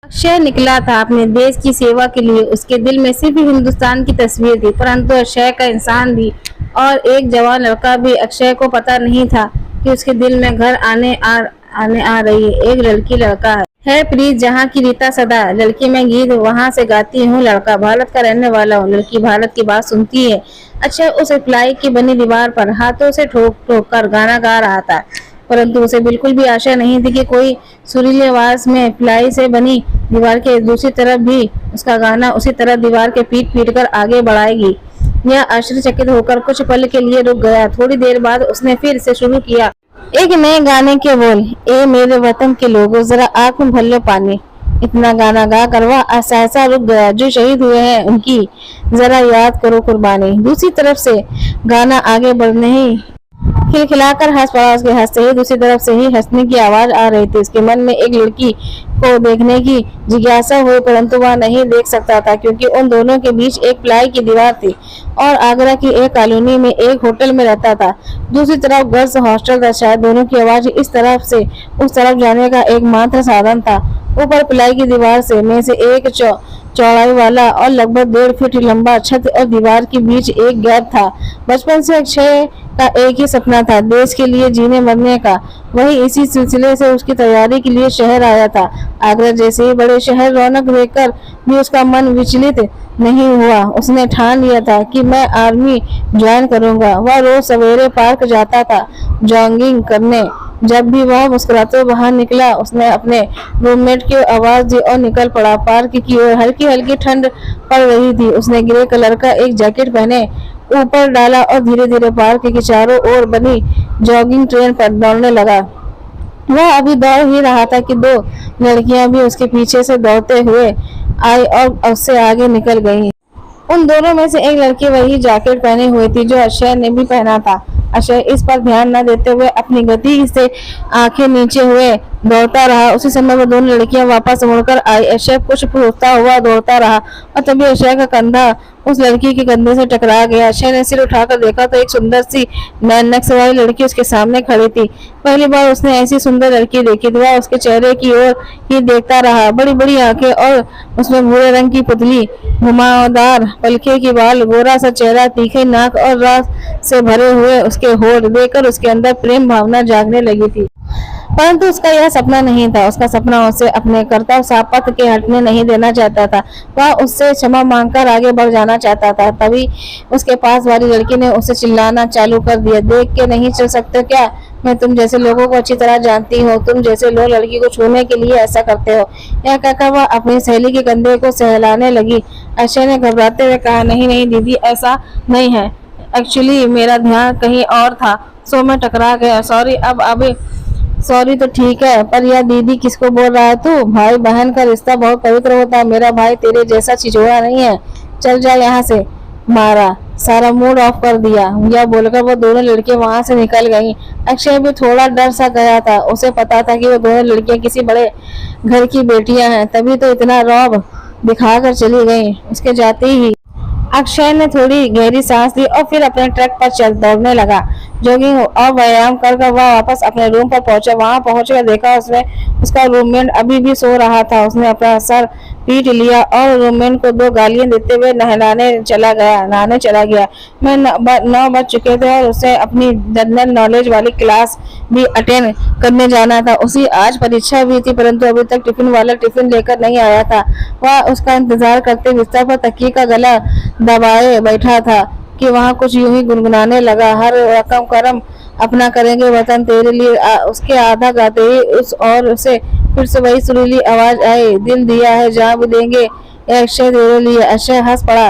अक्षय निकला था अपने देश की सेवा के लिए। उसके दिल में सिर्फ हिंदुस्तान की तस्वीर थी, परंतु अक्षय का इंसान भी और एक जवान लड़का भी। अक्षय को पता नहीं था कि उसके दिल में घर आने आ रही है एक लड़की लड़का है प्रीत जहाँ की रीता सदा। लड़की मैं गीत वहाँ से गाती हूँ, लड़का भारत का रहने वाला हूँ। लड़की भारत की बात सुनती है। अक्षय उस प्लाई की बनी दीवार पर हाथों से ठोक ठोक कर गाना गा रहा था, परंतु उसे बिल्कुल भी आशा नहीं थी कि कोई सुरीली आवाज में प्लाई से बनी दीवार के दूसरी तरफ भी उसका गाना उसी तरह दीवार के पीट पीट कर आगे बढ़ाएगी। यह आश्चर्यचकित होकर कुछ पल के लिए रुक गया। थोड़ी देर बाद उसने फिर से शुरू किया, एक नए गाने के बोल, ए मेरे वतन के लोगों जरा आंख में भर लो पानी। इतना गाना गा कर वह ऐसा रुक गया, जो शहीद हुए हैं उनकी जरा याद करो कुर्बानी। दूसरी तरफ से गाना आगे बढ़ने ही खिलखिलाकर हंस पड़ा। उसके हंसते ही दूसरी तरफ से ही हंसने की आवाज आ रही थी। उसके मन में एक लड़की को देखने की जिज्ञासा हुई, परंतु वह नहीं देख सकता था क्योंकि उन दोनों के बीच एक प्लाई की दीवार थी और आगरा की एक कॉलोनी में एक होटल में रहता था। दूसरी तरफ गर्ल्स हॉस्टल था। शायद दोनों की आवाज इस तरफ से उस तरफ जाने का एकमात्र साधन था। ऊपर प्लाई की दीवार से में से एक चौड़ाई वाला और लगभग 1.5 फीट लंबा छत और दीवार के बीच एक गैप था। बचपन से अक्षय का एक ही सपना था, देश के लिए जीने मरने का। वही इसी सिलसिले से उसकी तैयारी के लिए शहर आया था। आगरा जैसे ही बड़े शहर रौनक देखकर भी उसका मन विचलित नहीं हुआ। उसने ठान लिया था कि मैं आर्मी ज्वाइन करूंगा। वह रोज सवेरे पार्क जाता था जॉगिंग करने। जब भी वह मुस्कुराते बाहर निकला, उसने अपने रूममेट की आवाज दी और निकल पड़ा पार्क की ओर। हल्की हल्की ठंड पड़ रही थी। उसने ग्रे कलर का एक जैकेट पहने ऊपर डाला और धीरे धीरे पार्क की चारों ओर बनी जॉगिंग ट्रेन पर दौड़ने लगा। वह अभी दौड़ ही रहा था कि 2 लड़कियां भी उसके पीछे से दौड़ते हुए आई और उससे आगे निकल गईं। उन दोनों में से एक लड़की वही जैकेट पहने हुई थी जो अक्षय ने भी पहना था। अक्षय इस पर ध्यान न देते हुए अपनी गति से आंखें नीचे हुए दौड़ता रहा। उसी समय वो दोनों लड़कियां वापस मुड़कर आई। अक्षय कुछ पूछता हुआ दौड़ता रहा और तभी अक्षय का कंधा उस लड़की के कंधे से टकरा गया। अक्षय ने सिर उठाकर देखा तो एक सुंदर सी नक्श वाली लड़की उसके सामने खड़ी थी। पहली बार उसने ऐसी सुंदर लड़की देखी थी। वह उसके चेहरे की ओर ही देखता रहा। बड़ी बड़ी आंखें और उसमें भूरे रंग की पुतली, घुमावदार पलके की बाल, गोरा सा चेहरा, तीखे नाक और रास से भरे हुए उसके होठ देखकर उसके अंदर प्रेम भावना जागने लगी थी। परंतु उसका यह सपना नहीं था। उसका सपना उसे अपने कर्तव्य सापत के हटने नहीं देना चाहता था। वह उससे क्षमा मांगकर आगे बढ़ जाना चाहता था। तभी उसके पास वाली लड़की ने उसे चिल्लाना चालू कर दिया, देख के नहीं चल सकते क्या? मैं तुम जैसे लोगों को अच्छी तरह जानती हूँ। तुम जैसे लोग लड़की को छूने के लिए ऐसा करते हो। यह कहकर वह अपनी सहेली के कंधे को सहलाने लगी। अक्षय ने घबराते हुए कहा, नहीं नहीं दीदी, ऐसा नहीं है। एक्चुअली मेरा ध्यान कहीं और था, सो मैं टकरा गया। सॉरी। अब सॉरी तो ठीक है, पर यह दीदी किसको बोल रहा है तू? भाई बहन का रिश्ता बहुत पवित्र होता है। मेरा भाई तेरे जैसा छिछोरा नहीं है। चल जा यहाँ से। मारा सारा मूड ऑफ कर दिया। यह बोलकर वो दोनों लड़कियां वहां से निकल गईं। अक्षय भी थोड़ा डर सा गया था। उसे पता था कि वो दोनों लड़कियां किसी बड़े घर की बेटियां हैं, तभी तो इतना रौब दिखाकर चली गईं। उसके जाते ही अक्षय ने थोड़ी गहरी सांस ली और फिर अपने ट्रक पर चल दौड़ने लगा। जॉगिंग और व्यायाम कर वह वापस अपने रूम पर पहुंचा। वहां पहुंचकर देखा उसमें उसका रूममेट अभी भी सो रहा था। उसने अपना सर पीट लिया और रूममेट को 2 गालियां देते हुए नहाने चला गया। 9 बज चुके थे और उसे अपनी जनरल नॉलेज वाली क्लास भी अटेंड करने जाना था। उसी आज परीक्षा भी थी, परंतु अभी तक टिफिन वाला टिफिन लेकर नहीं आया था। वह उसका इंतजार करते बिस्तर पर तकिए का गला दबाए बैठा था कि वहाँ कुछ यूं ही गुनगुनाने लगा, हर रकम करम अपना करेंगे वतन तेरे लिए। उसके आधा गाते ही उसे फिर से वही सुरीली आवाज आई, दिल दिया है जान भी देंगे अक्षय तेरे लिए। अक्षय हंस पड़ा।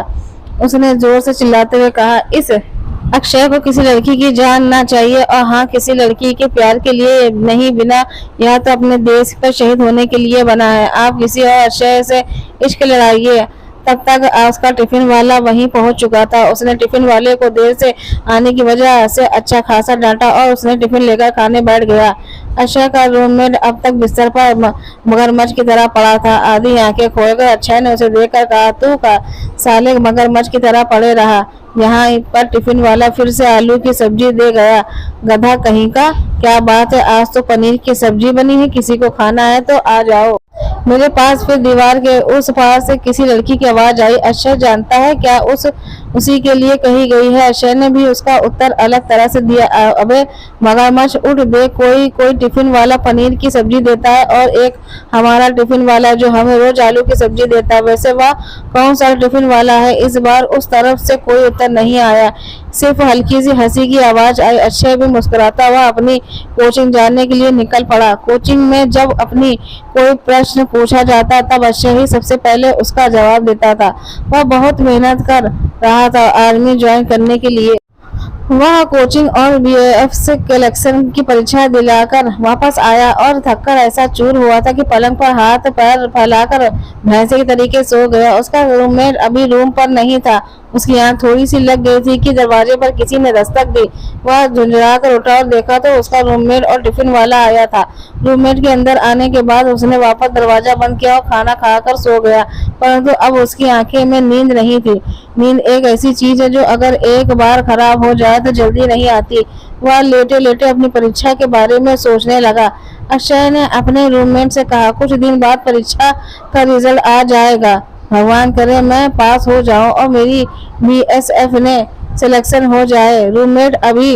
उसने जोर से चिल्लाते हुए कहा, इस अक्षय को किसी लड़की की जान ना चाहिए, और हाँ, किसी लड़की के प्यार के लिए नहीं, बिना यह तो अपने देश पर शहीद होने के लिए बना है। आप किसी और अक्षय से इश्क लड़ाइए। तब तक उसका टिफिन वाला वहीं पहुंच चुका था। उसने टिफिन वाले को देर से आने की वजह से अच्छा खासा डांटा और उसने टिफिन लेकर खाने बैठ गया। अक्षय का रूममेट अब तक बिस्तर पर मगरमच्छ की तरह पड़ा था। आधी आंखें खोलकर अक्षय ने उसे देखकर कहा, तू का साले मगरमच्छ की तरह पड़े रहा यहाँ पर? टिफिन वाला फिर से आलू की सब्जी दे गया। गधा कहीं का, क्या बात है, आज तो पनीर की सब्जी बनी है, किसी को खाना है तो आ जाओ। मेरे पास फिर दीवार के उस पार से किसी लड़की की आवाज आई। अक्षय जानता है क्या उसी के लिए कही गई है। अक्षय ने भी उसका उत्तर अलग तरह से दिया। अबे मगरमच्छ उठ बे, कोई कोई टिफिन वाला पनीर की सब्जी देता है और एक हमारा टिफिन वाला जो हमें रोज आलू की सब्जी देता है। वैसे वह कौन सा टिफिन वाला है? इस बार उस तरफ से कोई उत्तर नहीं आया, सिर्फ हल्की सी हंसी की आवाज आई। अक्षय भी मुस्कुराता हुआ अपनी कोचिंग जाने के लिए निकल पड़ा। कोचिंग में जब अपनी कोई प्रश्न पूछा जाता तब अक्षय ही सबसे पहले उसका जवाब देता था। वह बहुत मेहनत कर रहा था आर्मी ज्वाइन करने के लिए। वह कोचिंग और बीएएफ से कलेक्शन की परीक्षा दिलाकर वापस आया और थककर ऐसा चूर हुआ था कि पलंग पर हाथ पैर फैलाकर भैंसे के तरीके सो गया। उसका रूममेट अभी रूम पर नहीं था। उसकी आंख थोड़ी सी लग गई थी कि दरवाजे पर किसी ने दस्तक दी। वह झुंझुला कर उठा और देखा तो उसका रूममेट और टिफिन वाला आया था। रूममेट के अंदर आने के बाद उसने वापस दरवाजा बंद किया और खाना खाकर सो गया, परंतु अब उसकी आंखें में नींद नहीं थी। नींद एक ऐसी चीज है जो अगर एक बार खराब हो जाए तो जल्दी नहीं आती। वह लेटे लेटे अपनी परीक्षा के बारे में सोचने लगा। अक्षय ने अपने रूममेट से कहा, कुछ दिन बाद परीक्षा का रिजल्ट आ जाएगा, भगवान करे मैं पास हो जाऊं और मेरी बीएसएफ ने सिलेक्शन हो जाए। रूममेट अभी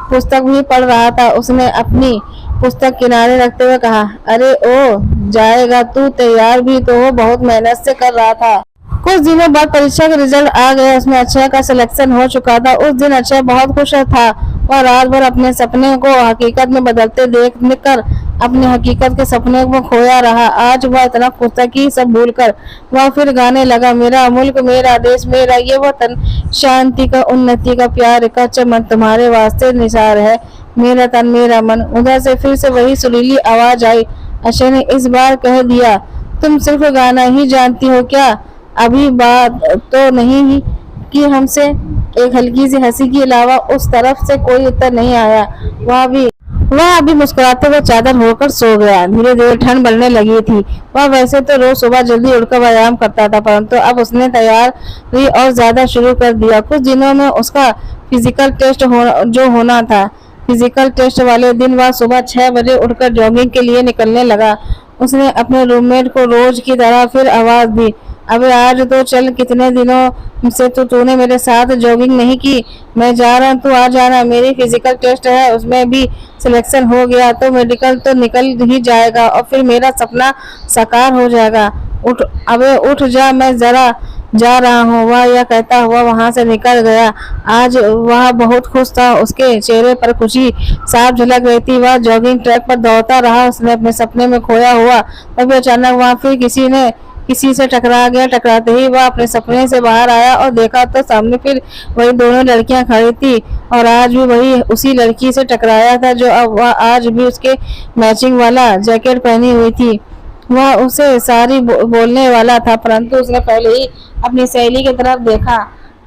पुस्तक भी पढ़ रहा था। उसने अपनी पुस्तक किनारे रखते हुए कहा, अरे ओ जाएगा, तू तैयार भी तो हो, बहुत मेहनत से कर रहा था। कुछ दिनों बाद परीक्षा का रिजल्ट आ गया। उसमें अक्षय का सिलेक्शन हो चुका था। उस दिन अक्षय बहुत खुश था। वह रात भर अपने सपने को हकीकत में बदलते देख कर अपने हकीकत के सपने में खोया रहा। आज वह इतना खुश था कि सब भूलकर वह फिर गाने लगा, मेरा मुल्क मेरा देश मेरा ये वतन, शांति का उन्नति का प्यार का चमन, तुम्हारे वास्ते निसार है मेरा तन मेरा मन। उधर से फिर से वही सुरीली आवाज आई। अक्षय ने इस बार कह दिया, तुम सिर्फ गाना ही जानती हो क्या? अभी बात तो नहीं ही कि हमसे? एक हल्की सी हंसी के अलावा उस तरफ से कोई उत्तर नहीं आया। वह अभी मुस्कुराते हुए चादर होकर सो गया। धीरे धीरे ठंड बढ़ने लगी थी। वह वैसे तो रोज सुबह जल्दी उठकर व्यायाम करता था, परंतु अब उसने तैयारी और ज्यादा शुरू कर दिया। कुछ दिनों में उसका फिजिकल टेस्ट होना था। फिजिकल टेस्ट वाले दिन वह सुबह 6 बजे उठकर जॉगिंग के लिए निकलने लगा। उसने अपने रूममेट को रोज की तरह फिर आवाज दी, अबे आज तो चल, कितने दिनों से तो तूने मेरे साथ जॉगिंग नहीं की। मैं जा रहा हूँ, तू आ जाना। मेरी फिजिकल टेस्ट है, उसमें भी सिलेक्शन हो गया तो मेडिकल तो निकल ही जाएगा और फिर मेरा सपना साकार हो जाएगा। उठ, अबे उठ जा, मैं जरा जा रहा हूँ। वह यह कहता हुआ वहां से निकल गया। आज वह बहुत खुश था। उसके चेहरे पर खुशी साफ झलक रही थी। वह जॉगिंग ट्रैक पर दौड़ता रहा। उसने अपने सपने में खोया हुआ। तभी अचानक वहां फिर किसी से टकरा गया। टकराते ही वह अपने सपने से बाहर आया और देखा तो सामने फिर वही दोनों लड़कियां खड़ी थी और आज भी वही उसी लड़की से टकराया था जो अब वह आज भी उसके मैचिंग वाला जैकेट पहनी हुई थी। वह उसे सारी बोलने वाला था, परंतु उसने पहले ही अपनी सहेली की तरफ देखा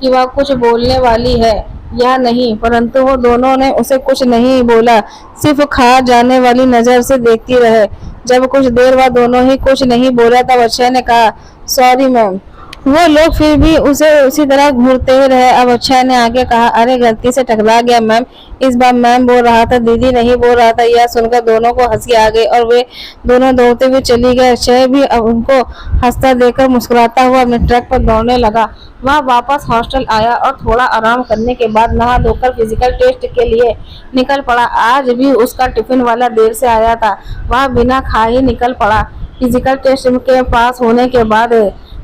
कि वह कुछ बोलने वाली है या नहीं, परंतु वो दोनों ने उसे कुछ नहीं बोला, सिर्फ खा जाने वाली नजर से देखती रहे। जब कुछ देर बाद दोनों ही कुछ नहीं बोला तब अक्षय ने कहा, सॉरी मैम। वो लोग फिर भी उसे उसी तरह घूरते ही रहे। अब अक्षय ने आगे कहा, अरे गलती से टकरा गया मैम। इस बार मैम बोल रहा था, दीदी नहीं बोल रहा था। यह सुनकर दोनों को हंसी आ गई और वे दोनों दौड़ते हुए चली गए। अक्षय भी अब उनको हंसता देखकर मुस्कुराता हुआ अपने ट्रैक पर दौड़ने लगा। वह वापस हॉस्टल आया और थोड़ा आराम करने के बाद नहा धोकर फिजिकल टेस्ट के लिए निकल पड़ा। आज भी उसका टिफिन वाला देर से आया था। वह बिना खाए ही निकल पड़ा। फिजिकल टेस्ट के पास होने के बाद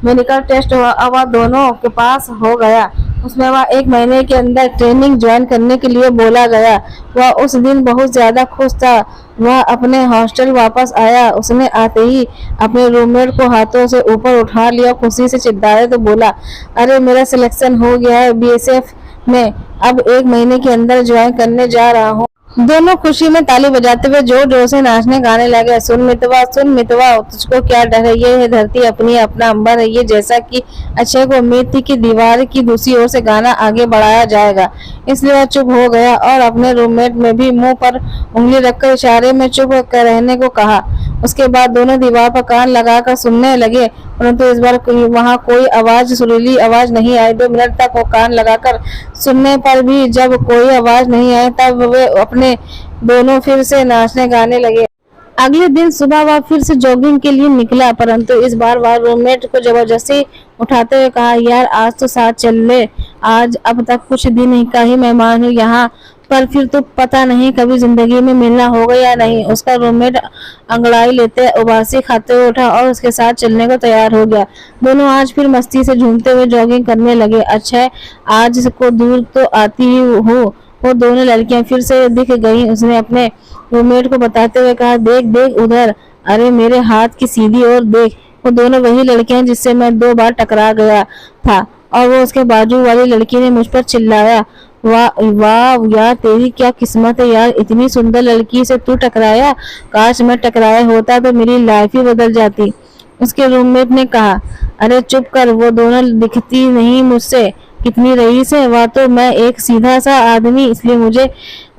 मेडिकल टेस्ट वह दोनों के पास हो गया। उसमें वह 1 महीने के अंदर ट्रेनिंग ज्वाइन करने के लिए बोला गया। वह उस दिन बहुत ज्यादा खुश था। वह अपने हॉस्टल वापस आया। उसने आते ही अपने रूममेट को हाथों से ऊपर उठा लिया, खुशी से चिल्लाया तो बोला, अरे मेरा सिलेक्शन हो गया है बीएसएफ में। अब 1 महीने के अंदर ज्वाइन करने जा रहा हूँ। दोनों खुशी में ताली बजाते हुए जोर जोर से नाचने गाने लगे। सुन मितवा तुझको क्या डर है, ये है धरती अपनी अपना अंबर है ये। जैसा कि अक्षय को उम्मीद थी कि दीवार की दूसरी ओर से गाना आगे बढ़ाया जाएगा, इसलिए वह चुप हो गया और अपने रूममेट में भी मुंह पर उंगली रखकर इशारे में चुप कर रहने को कहा। उसके बाद दोनों दीवार पर कान लगाकर सुनने लगे, परंतु इस बार वहां कोई आवाज, सुरीली आवाज नहीं आई। 2 मिनट तक वो कान लगाकर सुनने पर भी जब कोई आवाज नहीं आई तब वे अपने दोनों फिर से नाचने गाने लगे। अगले दिन सुबह वह फिर से जॉगिंग के लिए निकला, परंतु इस बार वह रूममेट को जबरदस्ती उठाते हुए कहा, यार आज तो साथ चल ले, आज अब तक कुछ दिन का ही मेहमान हूँ यहाँ पर, फिर तो पता नहीं कभी जिंदगी में मिलना होगा या नहीं। उसका रूममेट अंगड़ाई लेते उबासी खाते हुए उठा और उसके साथ चलने को तैयार हो गया। दोनों आज फिर मस्ती से झूमते हुए जॉगिंग करने लगे। अच्छा, आज को दूर तो आती ही हो। वो दोनों लड़कियां फिर से दिख गईं। उसने अपने रूममेट को बताते हुए कहा, देख देख उधर, अरे मेरे हाथ की सीधी ओर देख, वो दोनों वही लड़कियां जिससे मैं 2 बार टकरा गया था। और वो उसके बाजू वाली लड़की ने मुझ पर चिल्लाया, वाह वाह यार, तेरी क्या किस्मत है यार, इतनी सुंदर लड़की से तू टकराया, काश मैं टकराया होता तो मेरी लाइफ ही बदल जाती। उसके रूममेट ने कहा, अरे चुप कर, वो दोनों दिखती नहीं मुझसे कितनी रईस है, वह तो मैं एक सीधा सा आदमी, इसलिए मुझे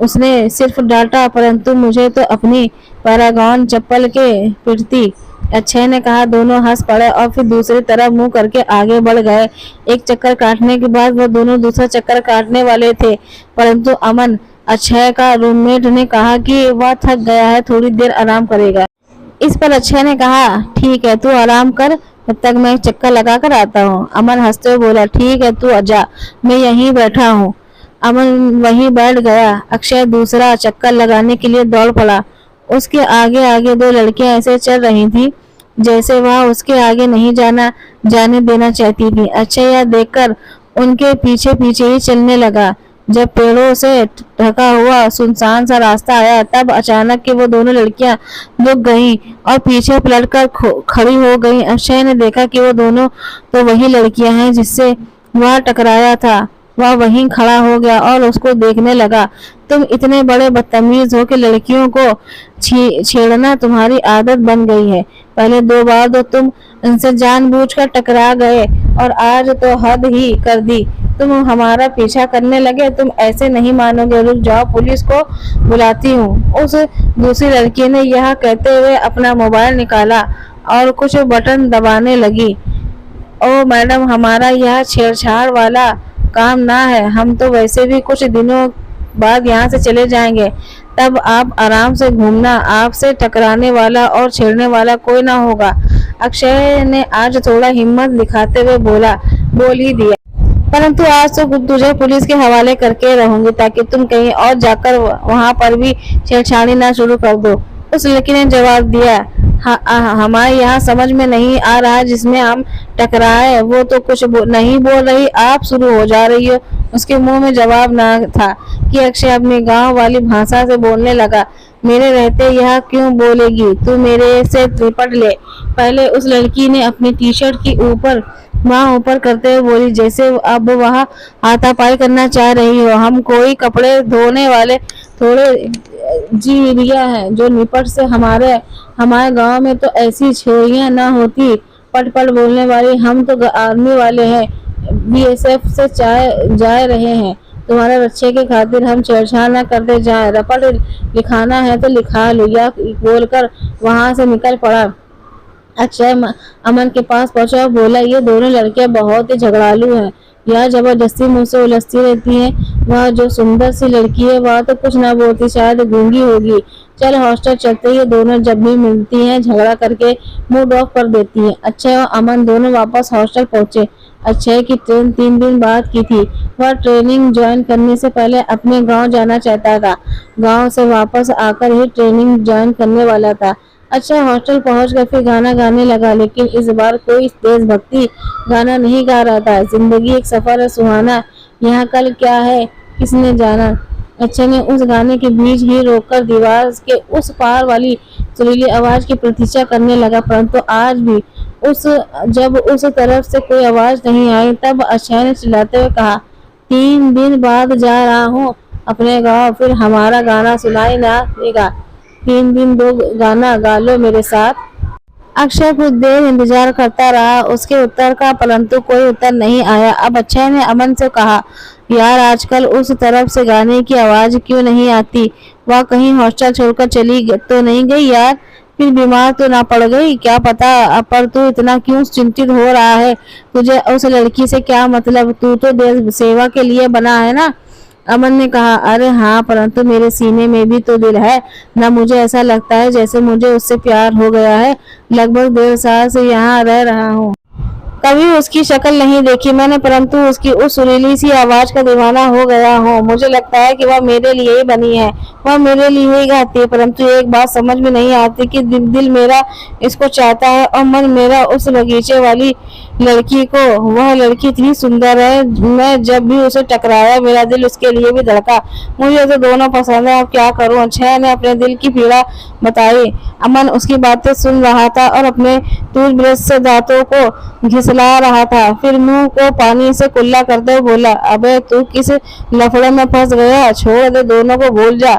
उसने सिर्फ डांटा, परंतु मुझे तो अपनी पैरागॉन चप्पल के पिटती। अक्षय ने कहा। दोनों हंस पड़े और फिर दूसरी तरफ मुंह करके आगे बढ़ गए। एक चक्कर काटने के बाद वो दोनों दूसरा चक्कर काटने वाले थे, परंतु अमन, अक्षय का रूममेट, ने कहा कि वह थक गया है, थोड़ी देर आराम करेगा। इस पर अक्षय ने कहा, ठीक है तू आराम कर, तब तक मैं एक चक्कर लगा कर आता हूँ। अमन हंसते हुए बोला, ठीक है तू जा, मैं यहीं बैठा हूँ। अमन वहीं बैठ गया। अक्षय दूसरा चक्कर लगाने के लिए दौड़ पड़ा। उसके आगे आगे 2 लड़कियां ऐसे चल रही थी जैसे वह उसके आगे नहीं जाने देना चाहती थी। अक्षय यह देखकर उनके पीछे पीछे ही चलने लगा। जब पेड़ों से ढका हुआ सुनसान सा रास्ता आया, तब अचानक कि वो दोनों लड़कियां रुक गईं और पीछे पलटकर खड़ी हो गईं। अक्षय ने देखा कि वो दोनों तो वही लड़कियां हैं जिससे वह टकराया था। वह वहीं खड़ा हो गया और उसको देखने लगा। तुम इतने बड़े बदतमीज हो कि लड़कियों को छेड़ना तुम्हारी आदत बन गई है। पहले 2 बार तो तुम उनसे जानबूझकर टकरा गए और आज तो हद ही कर दी, तुम हमारा पीछा करने लगे। तुम ऐसे नहीं मानोगे, रुक जाओ, पुलिस को बुलाती हूँ। उस दूसरी लड़की ने यह कहते हुए अपना मोबाइल निकाला और कुछ बटन दबाने लगी। ओ मैडम, हमारा यह छेड़छाड़ वाला काम ना है, हम तो वैसे भी कुछ दिनों बाद यहाँ से चले जाएंगे, तब आप आराम से घूमना, आपसे टकराने वाला और छेड़ने वाला कोई ना होगा। अक्षय ने आज थोड़ा हिम्मत दिखाते हुए बोल ही दिया, परंतु आज तो तुझे पुलिस के हवाले करके रहूंगी ताकि तुम कहीं और जाकर वहां पर भी छेड़छाड़ी ना शुरू कर दो। उस लड़की ने जवाब दिया, हमारे यहाँ समझ में नहीं आ रहा जिसमें हम टकराए, वो तो कुछ नहीं बोल रही, आप शुरू हो जा रही हो। उसके मुंह में जवाब ना था कि अक्षय अपनी गांव वाली भाषा से बोलने लगा, मेरे रहते यह क्यों बोलेगी, तू मेरे से निपट ले। पहले उस लड़की ने अपनी टी-शर्ट की वहाँ ऊपर करते हुए बोली, जैसे अब वह हाथापाई करना चाह रही हो। हम कोई कपड़े धोने वाले थोड़े जी रिया है जो निपट से हमारे गांव में तो ऐसी छोरियां ना होती पट पट बोलने वाली। हम तो आर्मी वाले हैं, बीएसएफ से जा रहे हैं, तुम्हारे बच्चे के खातिर हम छेड़छाड़ न करते जाए, रपट लिखाना है तो लिखा लो, या बोलकर वहां से निकल पड़ा। अक्षय अमन के पास पहुंचा और बोला, ये दोनों लड़कियां बहुत ही झगड़ालू हैं, यह जबरदस्ती मुझसे उलझती रहती हैं। वह जो सुंदर सी लड़की है वह तो कुछ ना बोलती, शायद गूंगी होगी। चल हॉस्टल चलते, ये दोनों जब भी मिलती हैं झगड़ा करके मूड ऑफ कर देती हैं। अक्षय और अमन दोनों वापस हॉस्टल पहुंचे। अक्षय की ट्रेन 3 दिन बाद की थी। वह ट्रेनिंग ज्वाइन करने से पहले अपने गांव जाना चाहता था। गांव से वापस आकर ही ट्रेनिंग ज्वाइन करने वाला था। अच्छा, हॉस्टल पहुंचकर फिर गाना गाने लगा, लेकिन इस बार कोई देशभक्ति गाना नहीं गा रहा था। जिंदगी एक सफर है सुहाना, यहाँ कल क्या है किसने जाना। अक्षय ने उस गाने के बीच ही रोककर दीवार के उस पार वाली सुरीली आवाज की प्रतीक्षा करने लगा, परंतु आज भी जब उस तरफ से कोई आवाज नहीं आई, तब अक्षय ने चिल्लाते हुए कहा, 3 दिन बाद जा रहा हूँ अपने गाँव, फिर हमारा गाना सुनाई ना देगा। 3 दिन 2 गाना गा लो मेरे साथ। अक्षय कुछ देर इंतजार करता रहा उसके उत्तर का, परंतु कोई उत्तर नहीं आया। अब अक्षय ने अमन से कहा, यार आजकल उस तरफ से गाने की आवाज क्यों नहीं आती, वह कहीं हॉस्टल छोड़कर चली तो नहीं गई यार, फिर बीमार तो ना पड़ गई, क्या पता। पर तू इतना क्यों चिंतित हो रहा है, तुझे उस लड़की से क्या मतलब, तू तो देश सेवा के लिए बना है ना। अमन ने कहा, अरे हाँ, परंतु मेरे सीने में भी तो दिल है ना। मुझे ऐसा लगता है जैसे मुझे उससे प्यार हो गया है। लगभग 1.5 साल से यहाँ रह रहा हूँ। कभी उसकी शक्ल नहीं देखी मैंने, परंतु उसकी उस सुरीली सी आवाज का दीवाना हो गया हूँ। मुझे लगता है कि वह मेरे लिए ही बनी है, वह मेरे लिए ही गाती है। परंतु एक बात समझ में नहीं आती कि दिल मेरा इसको चाहता है और मन मेरा उस बगीचे वाली लड़की को। वह लड़की इतनी सुंदर है, मैं जब भी उसे टकराया मेरा दिल उसके लिए भी धड़का। मुझे तो दोनों पसंद है, अब क्या करूं। अक्षय ने अपने दिल की पीड़ा बताई। अमन उसकी बातें सुन रहा था और अपने टूथब्रश से दांतों को घिसला रहा था। फिर मुंह को पानी से कुल्ला करते हुए बोला, अबे तू किस लफड़े में फंस गया? छोड़ दे, दोनों को भूल जा।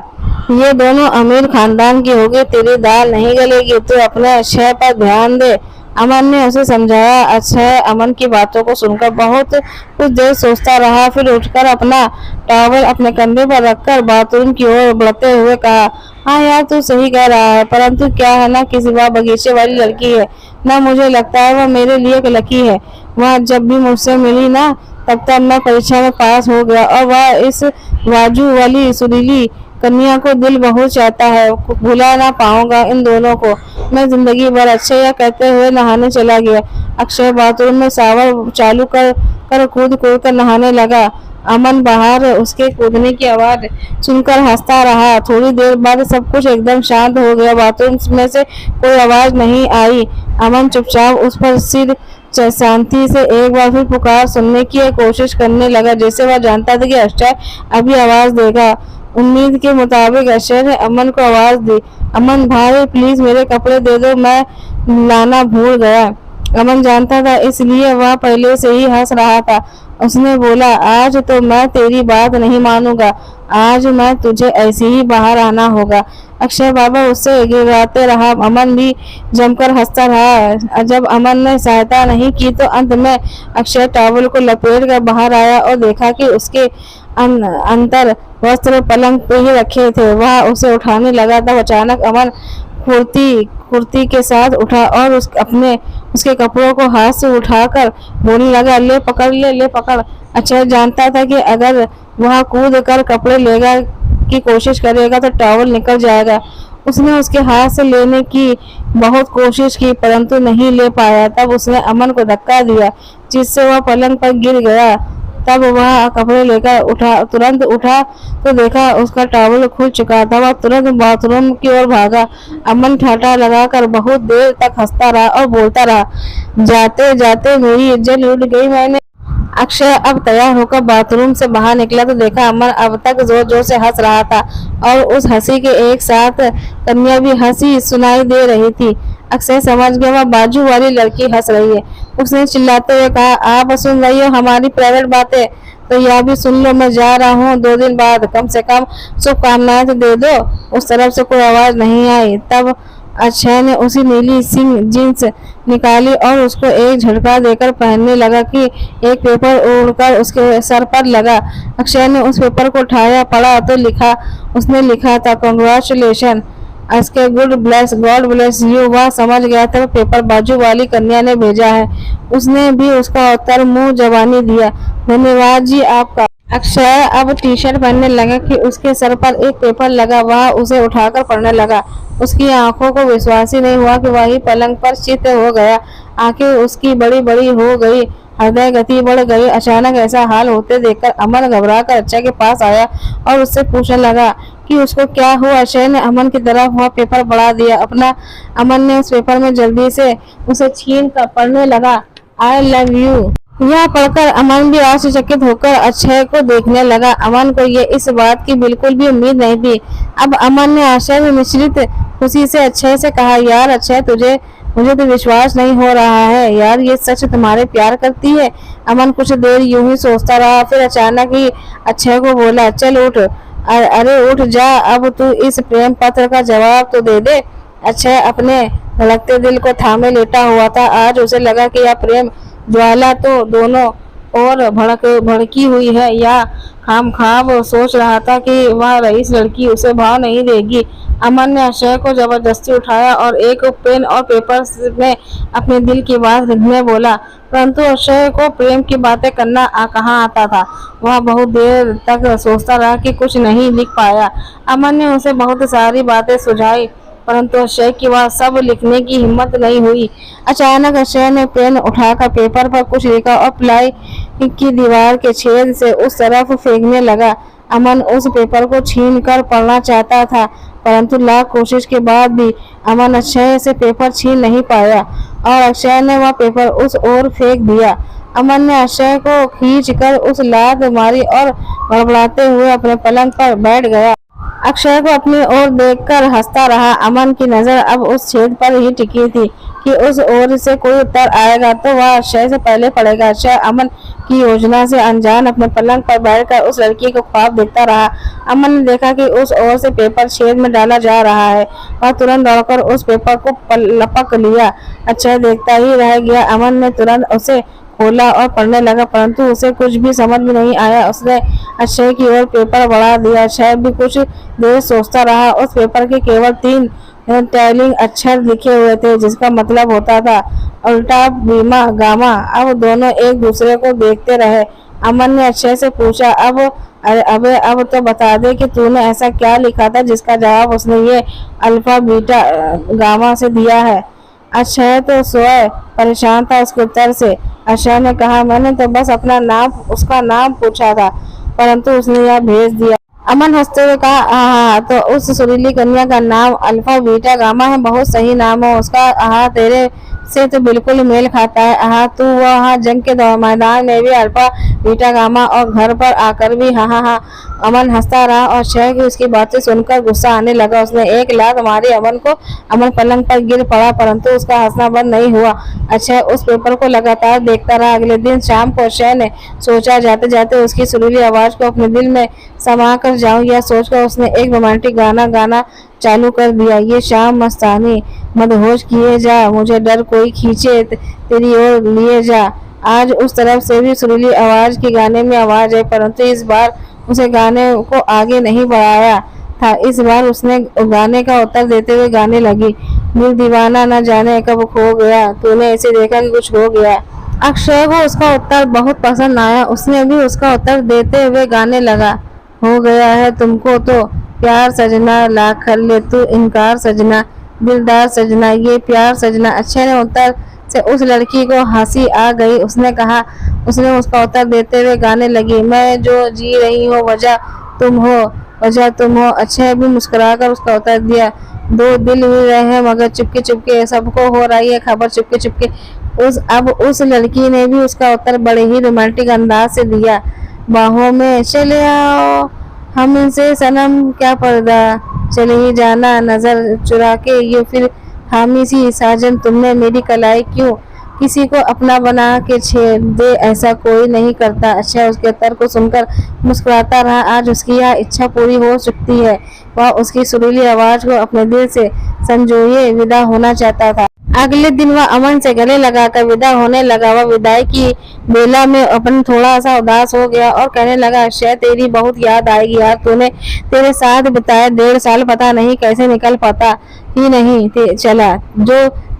ये दोनों अमीर खानदान की होगी, तेरी दाल नहीं गलेगी। तू अपने अक्षय पर ध्यान दे, अमन ने उसे समझाया। अक्षय अमन की बातों को सुनकर बहुत कुछ देर सोचता रहा। फिर उठकर अपना टॉवल अपने कंधे पर रखकर बाथरूम की ओर बढ़ते हुए कहा, हाँ यार, तू सही कह रहा है, परंतु क्या है ना, किसी वह बगीचे वाली लड़की है ना, मुझे लगता है वह मेरे लिए लकी है। वह जब भी मुझसे मिली ना, तब तक मैं परीक्षा में पास हो गया और वह इस बाजू वाली सुरीली कन्या को दिल बहुत चाहता है। भुला ना पाऊंगा इन दोनों को मैं जिंदगी भर। अक्षय यह कहते हुए नहाने चला गया। अक्षय बाथरूम में शावर चालू कर कूद कर नहाने लगा। अमन बाहर उसके कूदने की आवाज सुनकर हंसता रहा। थोड़ी देर बाद सब कुछ एकदम शांत हो गया। बाथरूम में से कोई आवाज नहीं आई। अमन चुपचाप उस पर सिर शांति से एक बार फिर पुकार सुनने की कोशिश करने लगा, जैसे वह जानता था कि अक्षय अभी आवाज देगा। उम्मीद के मुताबिक अक्षय ने अमन को आवाज दी, अमन भाई प्लीज मेरे कपड़े दे दो, मैं लाना भूल गया। अमन जानता था, इसलिए वह पहले से ही हंस रहा था। उसने बोला, आज तो मैं तेरी बात नहीं मानूंगा, आज मैं तुझे ऐसे ही बाहर आना होगा। अक्षय बाबा उससे गिराते रहा। अमन भी जमकर हंसता रहा। जब अमन ने सहायता नहीं की तो अंत में अक्षय टॉवल को लपेट कर बाहर आया और देखा कि उसके अंतर वस्त्र पलंग पे ही रखे थे। वह उसे उठाने लगा तब अचानक अमन कुर्ती के साथ उठा और उसके कपड़ों को हाथ से उठाकर बोलने लगा, ले पकड़, ले पकड़। अक्षय जानता था कि अगर वह कूद कर कपड़े लेगा की कोशिश करेगा तो टॉवल निकल जाएगा। उसने उसके हाथ से लेने की बहुत कोशिश की, परंतु नहीं ले पाया। तब उसने अमन को धक्का दिया, जिससे वह पलंग पर गिर गया। तब वह कपड़े लेकर तुरंत उठा तो देखा उसका टॉवल खुल चुका था। वह तुरंत बाथरूम की ओर भागा। अमन ठाठा लगाकर बहुत देर तक हंसता रहा और बोलता रहा, जाते जाते मेरी इज्जत लूट गई मैंने। अक्षय अब तैयार होकर बाथरूम से बाहर निकला तो देखा अमन अब तक जोर जोर से हंस रहा था और उस हंसी के एक साथ कन्या भी हंसी सुनाई दे रही थी। अक्षय समझ गया वह बाजू वाली लड़की हंस रही है। उसने चिल्लाते हुए कहा, आप सुन रही हो हमारी प्राइवेट बातें, तो यह भी सुन लो, मैं जा रहा हूँ 2 दिन बाद, कम से कम शुभकामनाएं तो दे दो। उस तरफ से कोई आवाज नहीं आई। तब अक्षय ने उसी नीली सिंह जींस निकाली और उसको एक झटका देकर पहनने लगा कि एक पेपर उड़कर उसके सर पर लगा। अक्षय ने उस पेपर को उठाया, पढ़ा तो उसने लिखा था, कांग्रेचुलेशन उसके गॉड ब्लेस यू। वह समझ गया था पेपर बाजू वाली कन्या ने भेजा है। उसने भी उसका उत्तर मुंह जबानी दिया, धन्यवाद जी आपका। अक्षय अब टी शर्ट पहनने लगा कि उसके सर पर एक पेपर लगा। वह उसे उठाकर पढ़ने लगा। उसकी आंखों को विश्वास ही नहीं हुआ कि वही पलंग पर चित हो गया। आंखें उसकी बड़ी बड़ी हो गई, हृदय गति बढ़ गई। अचानक ऐसा हाल होते देखकर अमन घबराकर अक्षय के पास आया और उससे पूछने लगा कि उसको क्या हुआ। अक्षय ने अमन की तरफ वह पेपर बढ़ा दिया अपना। अमन ने उस पेपर में जल्दी से उसे छीन कर पढ़ने लगा, आई लव यू। यह पढ़कर अमन भी आश्चर्यचकित होकर अक्षय को देखने लगा। अमन को ये इस बात की बिल्कुल भी उम्मीद नहीं थी। अब अमन ने आश्चर्य में मिश्रित खुशी से अक्षय से कहा, यार अक्षय मुझे तो विश्वास नहीं हो रहा है यार, ये सच तुम्हारे प्यार करती है। अमन कुछ देर यूं ही सोचता रहा, फिर अचानक ही अक्षय को बोला, चल उठ, अरे उठ जा, अब तू इस प्रेम पत्र का जवाब तो दे दे। अक्षय अपने धड़कते दिल को थामे लेटा हुआ था। आज उसे लगा कि यह प्रेम ज्वाला तो दोनों और भड़की हुई है। या खामख्वाह सोच रहा था कि वह रईस लड़की उसे भाव नहीं देगी। अमन ने अक्षय को जबरदस्ती उठाया और एक पेन और पेपर में अपने दिल की बात लिखने बोला, परंतु अक्षय को प्रेम की बातें करना कहाँ आता था। वह बहुत देर तक सोचता रहा कि कुछ नहीं लिख पाया। अमन ने उसे बहुत सारी बातें सुझाई, परंतु अक्षय की वह सब लिखने की हिम्मत नहीं हुई। अचानक अक्षय ने पेन उठाकर पेपर पर कुछ लिखा और प्लाई की दीवार के छेद से उस तरफ फेंकने लगा। अमन उस पेपर को छीन कर पढ़ना चाहता था, परंतु लाख कोशिश के बाद भी अमन अक्षय से पेपर छीन नहीं पाया और अक्षय ने वह पेपर उस ओर फेंक दिया। अमन ने अक्षय को खींच कर उस लात मारी और बड़बड़ाते हुए अपने पलंग पर बैठ गया। अक्षय को अपनी ओर देखकर हंसता रहा। अमन की नजर अब उस छेद पर ही टिकी थी कि उस ओर से कोई उत्तर आएगा तो वह अक्षय से पहले पड़ेगा। अक्षय अमन की योजना से अनजान अपने पलंग पर बैठकर उस लड़की को ख्वाब देखता रहा। अमन ने देखा कि उस ओर से पेपर छेद में डाला जा रहा है। वह तुरंत दौड़कर उस पेपर को लपक लिया। अक्षय देखता ही रह गया। अमन ने तुरंत उसे खोला और पढ़ने लगा, परंतु उसे कुछ भी समझ में नहीं आया। उसने अक्षय की ओर पेपर बढ़ा दिया। अक्षय भी कुछ देर सोचता रहा। उस पेपर के केवल 3 टैलिंग अक्षर लिखे हुए थे, जिसका मतलब होता था अल्फा बीटा गामा। अब दोनों एक दूसरे को देखते रहे। अमन ने अक्षय से पूछा, अब तो बता दे कि तूने ऐसा क्या लिखा था जिसका जवाब उसने ये अल्फा बीटा गामा से दिया है। अक्षय तो सोए परेशान था उसके उत्तर से। अक्षय ने कहा, मैंने तो बस उसका नाम पूछा था, परंतु उसने यह भेज दिया। अमन हंसते हुए कहा, हाँ, तो उस सुरीली कन्या का नाम अल्फा बीटा गामा है। बहुत सही नाम है उसका। तेरे से तो बिल्कुल मेल खाता है। तू वहाँ जंग के मैदान में भी अल्फा बीटा गामा और घर पर आकर भी हाँ। अमन हंसता रहा और अक्षय की उसकी बातें सुनकर गुस्सा आने लगा। उसने एक लात मारी अमन को। अमन पलंग पर गिर पड़ा, परंतु उसका हंसना बंद नहीं हुआ। अक्षय उस पेपर को लगातार देखता रहा। अगले दिन शाम को अक्षय ने सोचा, जाते जाते उसकी सुरीली आवाज को अपने दिल में समा कर जाऊं। यह सोचकर उसने एक रोमांटिक गाना गाना चालू कर दिया। ये शाम मस्तानी मदहोश किए जा, मुझे डर कोई खींचे तेरी ओर लिए जा। आज उस तरफ से भी सुरीली आवाज की गाने में आवाज है, परंतु इस बार उसे गाने को आगे नहीं बढ़ाया था। इस बार उसने गाने का उत्तर देते हुए गाने लगी, दिल दीवाना न जाने कब खो गया, तूने ऐसे देखा कि कुछ हो गया। अक्षय को उसका उत्तर बहुत पसंद आया। उसने भी उसका उत्तर देते हुए गाने लगा, हो गया है तुमको तो प्यार सजना, लाख कर ले तू इनकार सजना, दिलदार सजना, ये प्यार सजना। अक्षय ने उत्तर से उस लड़की को हंसी आ गई। उसने उसका उत्तर देते हुए गाने लगी, मैं जो जी रही हूँ वजह तुम हो। अक्षय भी मुस्कुराकर उसका उत्तर दिया, 2 दिल मिल रहे हैं मगर चुपके चुपके, सबको हो रही है खबर चुपके चुपके। अब उस लड़की ने भी उसका उत्तर बड़े ही रोमांटिक अंदाज से दिया, बाहों में चले आओ हम इनसे सनम क्या पर्दा, चले ही जाना नजर चुरा के, ये फिर हामी सी साजन तुमने मेरी कलाई क्यों किसी को अपना बना के छेड़ दे, ऐसा कोई नहीं करता। अक्षय उसके उत्तर को सुनकर मुस्कुराता रहा। आज उसकी यह इच्छा पूरी हो सकती है। वह उसकी सुरीली आवाज को अपने दिल से संजोए विदा होना चाहता था। अगले दिन वह अमन से गले लगाकर विदा होने लगा। वह विदाई की बेला में अपन थोड़ा सा उदास हो गया और कहने लगा, अक्षय तेरी बहुत याद आएगी यार, तूने तेरे साथ बिताए 1.5 साल पता नहीं कैसे निकल पाता ही नहीं चला।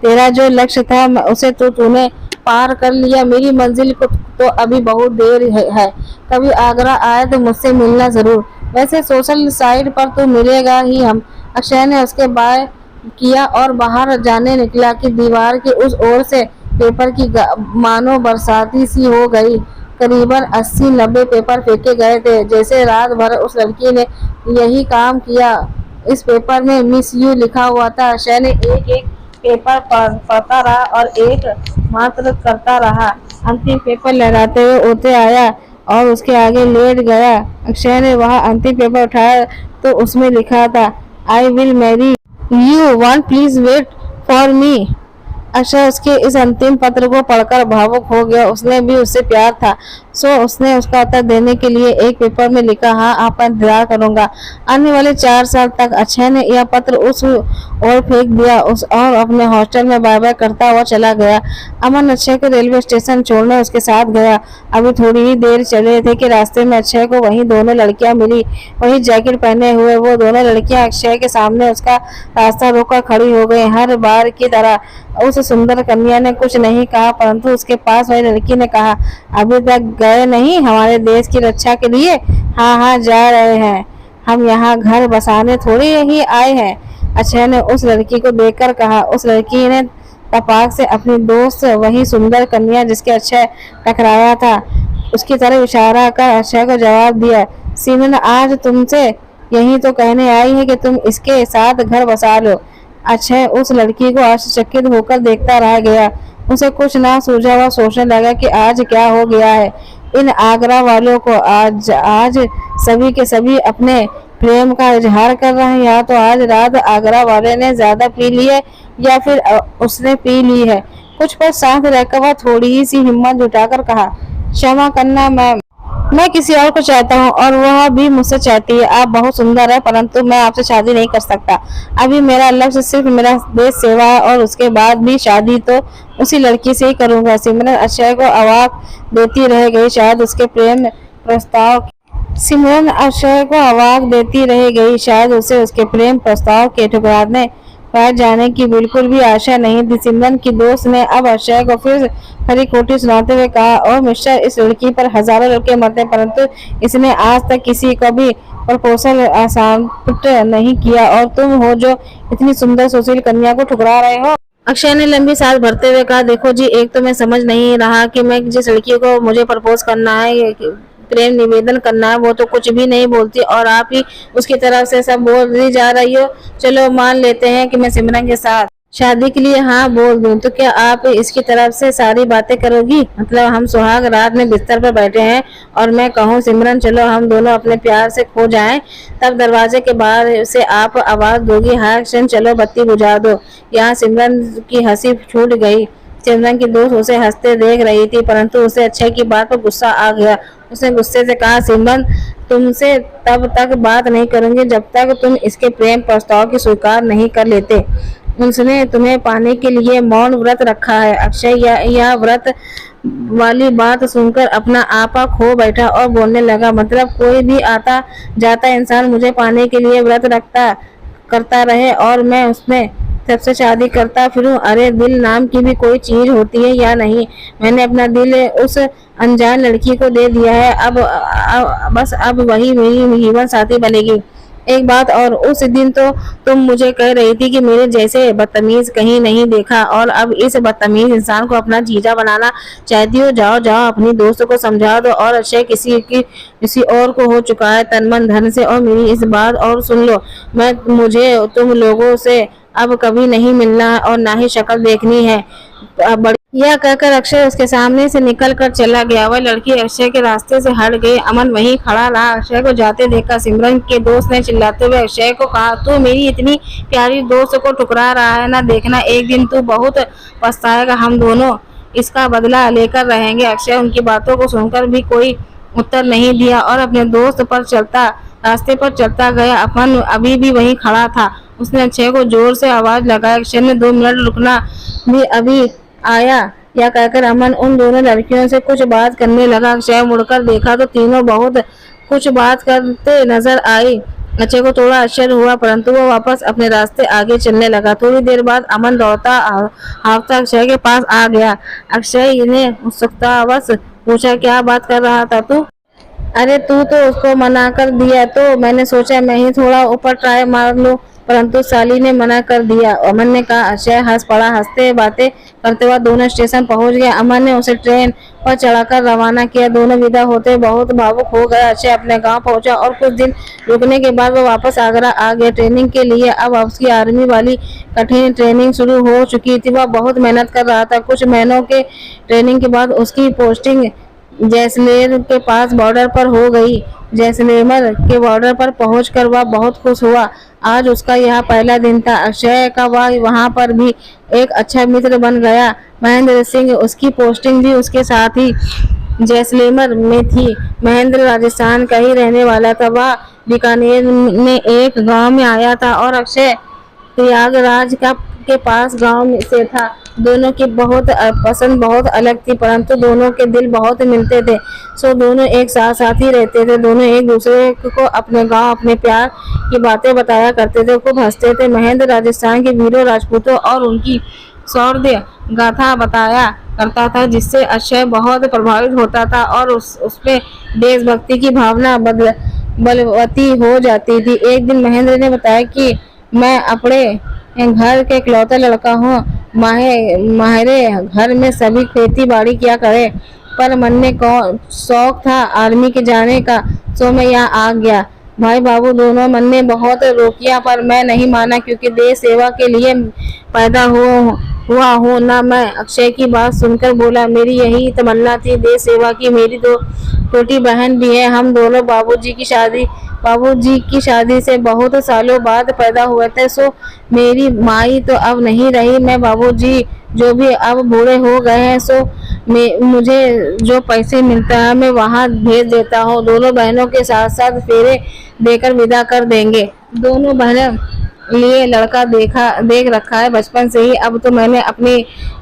तेरा जो लक्ष्य था उसे तो तूने पार कर लिया। मेरी मंजिल को तो अभी बहुत देर है। कभी आगरा आए तो मुझसे मिलना जरूर। वैसे सोशल साइट पर तो मिलेगा ही हम। अक्षय ने उसके बाय किया और बाहर जाने निकला कि दीवार की उस ओर से पेपर की मानो बरसाती सी हो गई। करीबन 80-90 पेपर फेंके गए थे। जैसे रात भर उस लड़की ने यही काम किया। इस पेपर में मिस यू लिखा हुआ था। अक्षय ने एक पेपर पढ़ता रहा और एक मात्र करता रहा। अंतिम पेपर लगाते हुए उठे आया और उसके आगे लेट गया। अक्षय ने वह अंतिम पेपर उठाया तो उसमें लिखा था, I will marry you one please wait for me. Akshay उसके इस अंतिम पत्र को पढ़कर भावुक हो गया। उसने भी उससे प्यार था सो उसने उसका उत्तर देने के लिए एक पेपर में लिखा, हाँ आपका इंतजार करूंगा। आने वाले 4 साल तक अक्षय ने यह पत्र उस ओर फेंक दिया उस और अपने हॉस्टल में बाय बाय करता हुआ चला गया। अमन अक्षय को रेलवे स्टेशन छोड़ने उसके साथ गया। अभी थोड़ी ही देर चले थे कि रास्ते में अक्षय को वही दोनों लड़कियां मिली। वही जैकेट पहने हुए वो दोनों लड़कियां अक्षय के सामने उसका रास्ता रोककर खड़ी हो गई। हर बार की तरह उस सुंदर कन्या ने कुछ नहीं कहा, परंतु उसके पास वाली लड़की ने कहा, अभी तक गए नहीं हमारे देश की रक्षा के लिए? हाँ हाँ जा रहे हैं, हम यहाँ घर बसाने थोड़ी ही आए हैं, अक्षय ने उस लड़की को देखकर कहा। उस लड़की ने तपाक से अपनी दोस्त वही सुंदर कन्या जिसके अक्षय टकराया था उसकी तरफ इशारा कर अक्षय को जवाब दिया। सिमरन आज तुमसे यही तो कहने आई है कि तुम इसके साथ घर बसा लो। अक्षय उस लड़की को आश्चर्यचकित होकर देखता रह गया। उसे कुछ ना सूझा। वह सोचने लगा कि आज क्या हो गया है इन आगरा वालों को। आज आज सभी के सभी अपने प्रेम का इजहार कर रहे हैं। या तो आज रात आगरा वाले ने ज्यादा पी ली है या फिर उसने पी ली है। कुछ पर शांत रहकर वह थोड़ी ही सी हिम्मत जुटाकर कहा, क्षमा करना मैं किसी और को चाहता हूँ और वह भी मुझसे चाहती है। आप बहुत सुंदर है परंतु मैं आपसे शादी नहीं कर सकता। अभी मेरा लक्ष्य सिर्फ मेरा देश सेवा है और उसके बाद भी शादी तो उसी लड़की से ही करूंगा। सिमरन अक्षय को अवाक देती रह गई। शायद उसके प्रेम प्रस्ताव सिमरन अक्षय को अवाक देती रह गई। शायद उसे उसके प्रेम प्रस्ताव के ठुकराने पाए जाने की बिल्कुल भी आशा नहीं थी। सिमरन की दोस्त ने अब अक्षय को फिर खरी खोटी सुनाते हुए कहा, और मिस्टर, इस लड़की पर हजारों लड़के मरते परंतु इसने आज तक किसी को भी प्रपोजल आसांट नहीं किया और तुम हो जो इतनी सुंदर सुशील कन्या को ठुकरा रहे हो। अक्षय ने लंबी सांस भरते हुए कहा, देखो जी, एक तो मैं समझ नहीं रहा कि मैं जिस लड़की को मुझे प्रपोज करना है, प्रेम निवेदन करना है, वो तो कुछ भी नहीं बोलती और आप ही उसकी तरफ से सब बोल दी जा रही हो। चलो मान लेते हैं कि मैं सिमरन के साथ शादी के लिए हाँ बोल दूं, तो क्या आप इसकी तरफ से सारी बातें करोगी? मतलब हम सुहाग रात में बिस्तर पर बैठे हैं और मैं कहूँ, सिमरन चलो हम दोनों अपने प्यार से खो जाएं, तब दरवाजे के बाहर से आप आवाज दोगी, हाँ अक्षय चलो बत्ती बुझा दो। यहाँ सिमरन की हंसी छूट गई। सिमरन की दोस्त उसे हंसते देख रही थी परंतु उसे अक्षय की बात पर गुस्सा आ गया। उसने गुस्से से कहा, सिमरन तुमसे तब तक बात नहीं करूंगी जब तक तुम इसके प्रेम प्रस्ताव की स्वीकार नहीं कर लेते। उसने तुम्हें पाने के लिए मौन व्रत रखा है। अक्षय यह व्रत वाली बात सुनकर अपना आपा खो बैठा और बोलने लगा, मतलब कोई भी आता जाता इंसान मुझे पाने के लिए व्रत रखता करता रहे और मैं उसमें सबसे शादी करता फिरूं? अरे दिल नाम की भी कोई चीज होती है या नहीं? मैंने अपना दिल उस अनजान लड़की को दे दिया है। बस अब वही मेरी जीवन साथी बनेगी। एक बात और, उस दिन तो तुम मुझे कह रही थी कि मेरे जैसे बदतमीज कहीं नहीं देखा और अब इस बदतमीज इंसान को अपना जीजा बनाना चाहती हो। जाओ जाओ अपनी दोस्त को समझा दो और अक्षय किसी और को हो चुका है तन मन धन से। और मेरी इस बात और सुन लो, मुझे तुम लोगों से अब कभी नहीं मिलना और ना ही शक्ल देखनी है। यह कहकर अक्षय उसके सामने से निकल कर चला गया। वह लड़की अक्षय के रास्ते से हट गई। अमन वहीं खड़ा रहा। अक्षय को जाते देखा सिमरन के दोस्त ने चिल्लाते हुए अक्षय को कहा, तू मेरी इतनी प्यारी दोस्त को ठुकरा रहा है ना, देखना एक दिन तू बहुत पछताएगा। हम दोनों इसका बदला लेकर रहेंगे। अक्षय उनकी बातों को सुनकर भी कोई उत्तर नहीं दिया और अपने दोस्त पर रास्ते पर चलता गया। अमन अभी भी वहीं खड़ा था। उसने अक्षय को जोर से आवाज लगाई। अक्षय ने 2 मिनट रुकना भी अभी आया या कहकर अमन उन दोनों लड़कियों से कुछ बात करने लगा। अक्षय मुड़कर देखा तो तीनों बहुत कुछ बात करते नजर आई। अक्षय को थोड़ा आश्चर्य हुआ परंतु वो वापस अपने रास्ते आगे चलने लगा। थोड़ी देर बाद अमन दौड़ता हाफता अक्षय के पास आ गया। अक्षय ने उत्सुकतावश पूछा, क्या बात कर रहा था तू? अरे तू तो उसको मना कर दिया तो मैंने सोचा मैं ही थोड़ा ऊपर ट्राई मार लूं, परंतु साली ने मना कर दिया, अमन ने कहा। अक्षय हंस पड़ा। हंसते बातें करते हुए दोनों स्टेशन पहुंच गए। अमन ने उसे ट्रेन पर चढ़ाकर रवाना किया। दोनों विदा होते बहुत भावुक हो गया। अक्षय अपने गांव पहुंचा और कुछ दिन रुकने के बाद वो वापस आगरा आ गया ट्रेनिंग के लिए। अब उसकी आर्मी वाली कठिन ट्रेनिंग शुरू हो चुकी थी। वह बहुत मेहनत कर रहा था। कुछ महीनों के ट्रेनिंग के बाद उसकी पोस्टिंग जैसलमेर के पास बॉर्डर पर हो गई। जैसलमेर के बॉर्डर पर पहुंचकर वह बहुत खुश हुआ। आज उसका यह पहला दिन था। अक्षय का वह वहां पर भी एक अच्छा मित्र बन गया। महेंद्र सिंह उसकी पोस्टिंग भी उसके साथ ही जैसलमेर में थी। महेंद्र राजस्थान का ही रहने वाला था। वह बीकानेर में एक गांव में आया था और अक्षय प्रयागराज के पास गांव से था। दोनों की बहुत पसंद बहुत अलग थी, परंतु दोनों के दिल बहुत मिलते थे। सो दोनों एक साथ साथ ही रहते थे। दोनों एक दूसरे को अपने गांव, अपने प्यार की बातें बताया करते थे, खूब हंसते थे। महेंद्र राजस्थान के वीरों, राजपूतों और उनकी शौर्य गाथा बताया करता था, जिससे अक्षय बहुत प्रभावित होता था और उसमें देशभक्ति की भावना बलवती हो जाती थी। एक दिन महेंद्र ने बताया कि मैं अपने घर के इकलौता लड़का हूँ। हमारे घर में सभी खेती बाड़ी किया करे, पर मन में शौक था आर्मी के जाने का, सो मैं यहाँ आ गया। भाई बाबू दोनों मन ने बहुत रोकिया, पर मैं नहीं माना, क्योंकि देश सेवा के लिए पैदा हुआ हूँ ना। मैं अक्षय की बात सुनकर बोला, मेरी यही तमन्ना थी, देश सेवा की। मेरी दो छोटी बहन भी है। हम दोनों बाबूजी की शादी से बहुत सालों बाद पैदा हुए थे। सो मेरी माई तो अब नहीं रही। मैं बाबूजी जो भी अब बूढ़े हो गए हैं, सो मुझे जो पैसे मिलता है मैं वहाँ भेज देता हूँ। दोनों बहनों के साथ साथ फेरे देकर विदा कर देंगे। दोनों बहनों लिए लड़का देख रखा है बचपन से ही। अब तो मैंने अपने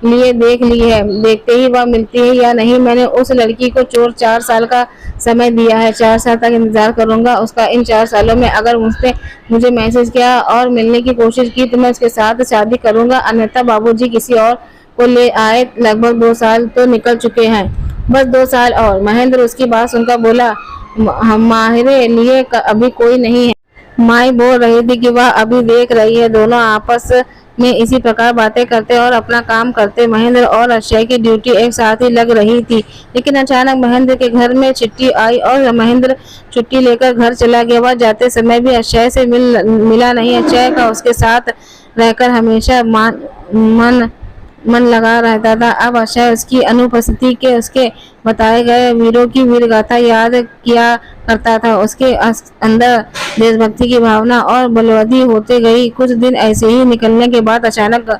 लिए देख ली है। देखते ही वह मिलती है या नहीं। मैंने उस लड़की को 4 साल का समय दिया है। 4 साल तक इंतजार करूंगा उसका। इन 4 सालों में अगर उसने मुझे मैसेज किया और मिलने की कोशिश की तो मैं उसके साथ शादी करूंगा, अन्यथा बाबूजी किसी और को ले आए। लगभग 2 साल तो निकल चुके हैं, बस 2 साल और। महेंद्र उसकी बात सुनकर बोला, हमारे लिए अभी कोई नहीं है। माई बोल रही थी कि वह अभी देख रही है। दोनों आपस में इसी प्रकार बातें करते और अपना काम करते। महेंद्र और अक्षय की ड्यूटी एक साथ ही लग रही थी, लेकिन अचानक महेंद्र के घर में चिट्ठी आई और महेंद्र छुट्टी लेकर घर चला गया। वह जाते समय भी अक्षय से मिला नहीं। अक्षय का उसके साथ रहकर हमेशा मन लगा रहता था। अब अक्षय उसकी अनुपस्थिति के उसके बताए गए वीरों की वीर गाथा याद किया करता था। उसके अंदर देशभक्ति की भावना और बलवती होते गई। कुछ दिन ऐसे ही निकलने के बाद अचानक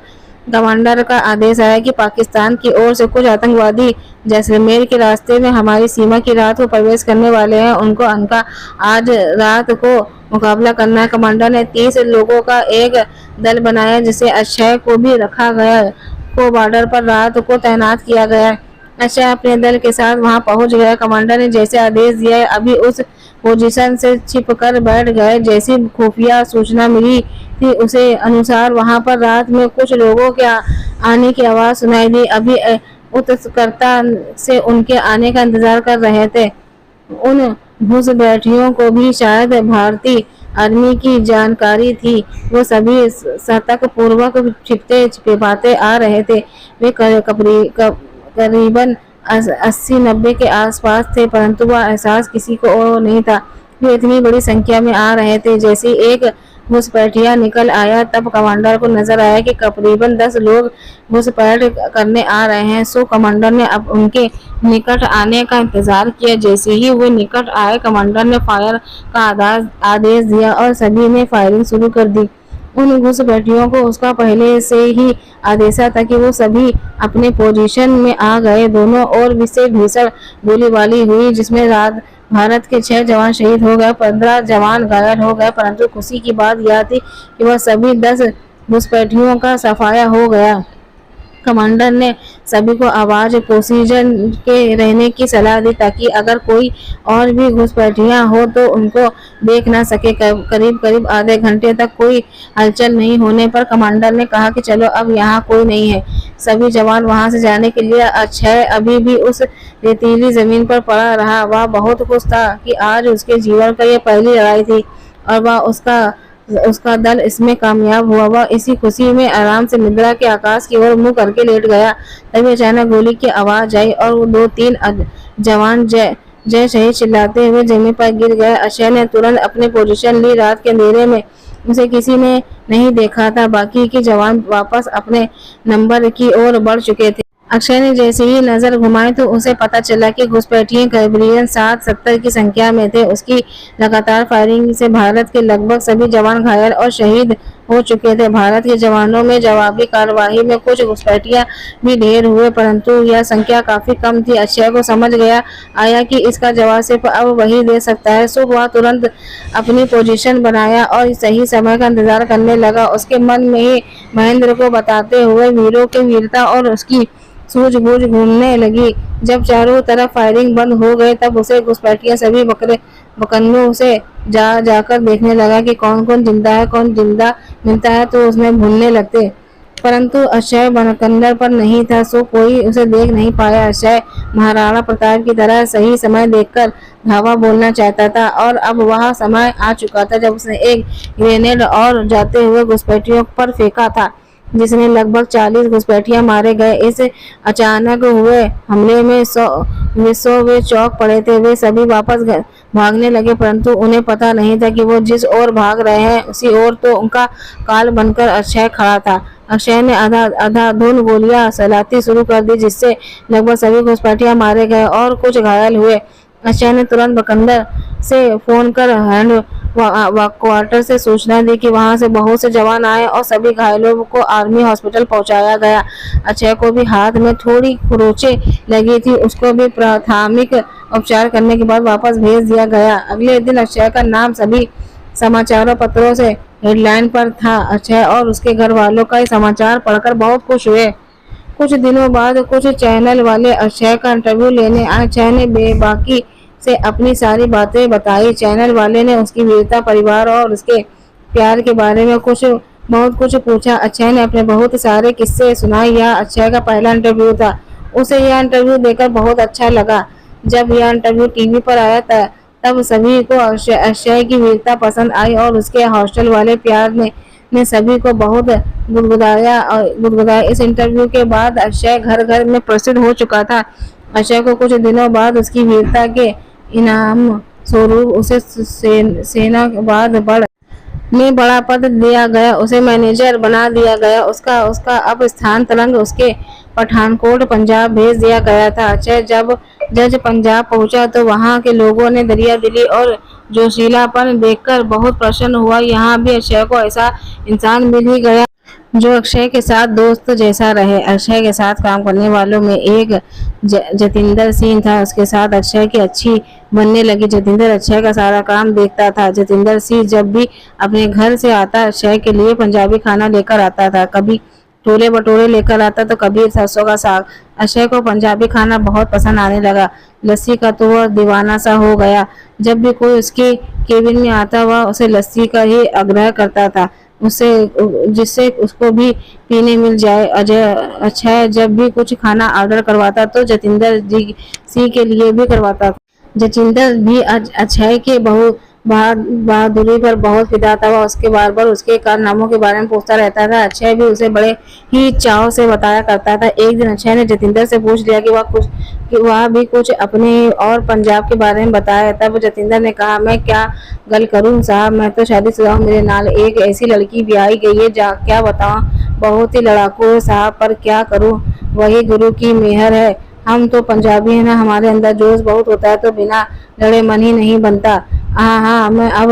कमांडर का आदेश आया कि पाकिस्तान की ओर से कुछ आतंकवादी जैसलमेर के रास्ते में हमारी सीमा की रात को प्रवेश करने वाले हैं। उनका आज रात को मुकाबला करना है। कमांडर ने 30 लोगों का एक दल बनाया, जिसे अक्षय को भी रखा गया को बॉर्डर पर रात को तैनात किया गया। अक्षय अपने दल के साथ वहां पहुंच गया। कमांडर ने जैसे आदेश दिया अभी उस पोजीशन से छिपकर बैठ गए। जैसी खुफिया सूचना मिली थी उसे अनुसार वहां पर रात में कुछ लोगों के आने की आवाज सुनाई दी। अभी उत्सुकता से उनके आने का इंतजार कर रहे थे। उन घुसपैठियों को भी शायद भारतीय आर्मी की जानकारी थी। वो सभी सतर्क पूर्वक छिपाते आ रहे थे। वे करीबन 80-90 के आसपास थे, परंतु वह एहसास किसी को और नहीं था। वे इतनी बड़ी संख्या में आ रहे थे। जैसे एक घुसपैठिया निकल आया, तब कमांडर को नजर आया कि करीबन 10 लोग घुसपैठ करने आ रहे हैं। सो कमांडर ने अब उनके निकट आने का इंतजार किया। जैसे ही वो निकट आए, कमांडर ने फायर का आदेश दिया और सभी ने फायरिंग शुरू कर दी। उन घुसपैठियों को उसका पहले से ही आदेश था कि वो सभी अपने पोजीशन में आ गए। दोनों ओर भीषण गोलीबारी हुई, जिसमें भारत के 6 जवान शहीद हो गए, 15 जवान घायल हो गए। परंतु खुशी की बात यह थी कि वह सभी 10 घुसपैठियों का सफाया हो गया। कमांडर ने सभी को आवाज पोजीशन के रहने की सलाह दी, ताकि अगर कोई और भी घुसपैठियां हो तो उनको देख ना सके। करीब आधे घंटे तक कोई हलचल नहीं होने पर कमांडर ने कहा कि चलो, अब यहाँ कोई नहीं है। सभी जवान वहां से जाने के लिए। अक्षय अभी भी उस रेतीली जमीन पर पड़ा रहा। वह बहुत खुश था कि आज उसके जीवन का यह पहली लड़ाई थी और वह उसका दल इसमें कामयाब हुआ। वह इसी खुशी में आराम से निद्रा के आकाश की ओर मुंह करके लेट गया। तभी अचानक गोली की आवाज आई और वो 2-3 जवान जय शहीद चिल्लाते हुए जमीन पर गिर गए। अक्षय ने तुरंत अपनी पोजीशन ली। रात के अंधेरे में उसे किसी ने नहीं देखा था। बाकी के जवान वापस अपने नंबर की ओर बढ़ चुके थे। अक्षय ने जैसे ही नजर घुमाई तो उसे पता चला कि घुसपैठिए करीबन 60-70 की संख्या में थे। उसकी लगातार फायरिंग से भारत के लगभग सभी जवान घायल और शहीद हो चुके थे। भारत के जवानों में जवाबी कार्रवाई में कुछ घुसपैठिया भी ढेर हुए, परंतु यह संख्या काफी कम थी। अक्षय को समझ आया कि इसका जवाब सिर्फ अब वही दे सकता है। सो वह तुरंत अपनी पोजीशन बनाया और सही समय का इंतजार करने लगा। उसके मन में ही महेंद्र को बताते हुए वीरों की वीरता और उसकी सूझबूझ घूमने लगी। जब चारों तरफ फायरिंग बंद हो गई तब उसे घुसपैठिया सभी बकन्नों से जाकर देखने लगा कि कौन कौन जिंदा है, कौन जिंदा मिलता है तो उसमें भूलने लगते। परंतु अक्षय बनकंदर पर नहीं था, सो कोई उसे देख नहीं पाया। अक्षय महाराणा प्रताप की तरह सही समय देखकर धावा बोलना चाहता था और अब वह समय आ चुका था जब उसने एक ग्रेनेड और जाते हुए घुसपैठियों पर फेंका था, जिसमें लगभग 40 घुसपैठिया मारे गए। इस अचानक हुए हमले में सौ वे चौंक पड़े थे। वे सभी वापस भागने लगे, परंतु उन्हें पता नहीं था कि वो जिस ओर भाग रहे हैं उसी ओर तो उनका काल बनकर अक्षय खड़ा था। अक्षय ने अंधाधुंध गोलियां चलाती शुरू कर दी, जिससे लगभग सभी घुसपैठिया मारे गए और कुछ घायल हुए। अक्षय ने तुरंत बकंदर से फोन कर हैंड क्वार्टर से सूचना दी कि वहां से बहुत से जवान आए और सभी घायलों को आर्मी हॉस्पिटल पहुंचाया गया। अक्षय को भी हाथ में थोड़ी खरोंचें लगी थी, उसको भी प्राथमिक उपचार करने के बाद वापस भेज दिया गया। अगले दिन अक्षय का नाम सभी समाचारों पत्रों से हेडलाइन पर था। अक्षय और उसके घर वालों का समाचार पढ़कर बहुत खुश हुए। कुछ दिनों बाद कुछ चैनल वाले अक्षय का इंटरव्यू लेने आए। अक्षय ने बेबाकी से अपनी सारी बातें बताई। चैनल वाले ने उसकी वीरता, परिवार और उसके प्यार के बारे में बहुत कुछ पूछा। अक्षय ने अपने बहुत सारे किस्से सुनाए। यह अक्षय का पहला इंटरव्यू था। उसे यह इंटरव्यू देकर बहुत अच्छा लगा। जब यह इंटरव्यू टीवी पर आया था तब सभी को अक्षय की वीरता पसंद आई और उसके हॉस्टल वाले प्यार ने सभी को बहुत गुदगुदाया। इस इंटरव्यू के बाद अक्षय घर घर में प्रसिद्ध हो चुका था। अक्षय को कुछ दिनों बाद उसकी वीरता के इनाम स्वरूप उसे सेनाबाद में बड़ा पद दिया गया। उसे मैनेजर बना दिया गया। उसका उसका अब स्थानांतरण उसके पठानकोट पंजाब भेज दिया गया था। अक्षय जब पंजाब पहुंचा तो वहां के लोगों ने दरियादिली और जोशीलापन देखकर बहुत प्रसन्न हुआ। यहाँ भी अक्षय को ऐसा इंसान मिल ही गया जो अक्षय के साथ दोस्त जैसा रहे। अक्षय के साथ काम करने वालों में एक जतिंदर सिंह था। उसके साथ अक्षय की अच्छी बनने लगी। जतिंदर अक्षय का सारा काम देखता था। जतिंदर सिंह जब भी अपने घर से आता अक्षय के लिए पंजाबी खाना लेकर आता था। कभी छोले भटूरे लेकर आता तो कभी सरसों का साग। अक्षय को पंजाबी खाना बहुत पसंद आने लगा। लस्सी का तो वह दीवाना सा हो गया। जब भी कोई उसके केबिन में आता वह उसे लस्सी का ही आग्रह करता था, जिससे उसको भी पीने मिल जाए। अक्षय जब भी कुछ खाना ऑर्डर करवाता तो जतिंदर सिंह के लिए भी करवाता। जतिंदर भी अक्षय के बहादुरी पर बहुत फिदा था। वह उसके बार बार उसके कारनामों के बारे में पूछता रहता था। अक्षय भी उसे बड़े ही चाव से बताया करता था। एक दिन अक्षय ने जतिंदर से पूछ लिया कि वह भी कुछ अपने और पंजाब के बारे में बताया। तब जतिंदर ने कहा, मैं क्या गल करूं साहब, मैं तो शादीशुदा हूं। मेरे नाल एक ऐसी लड़की ब्याही गई है, क्या बताऊं, बहुत ही लड़ाकू है साहब, पर क्या करूं, वही गुरु की मेहर है। हम तो पंजाबी है ना, हमारे अंदर जोश बहुत होता है तो बिना लड़े मन ही नहीं बनता। हाँ, मैं अब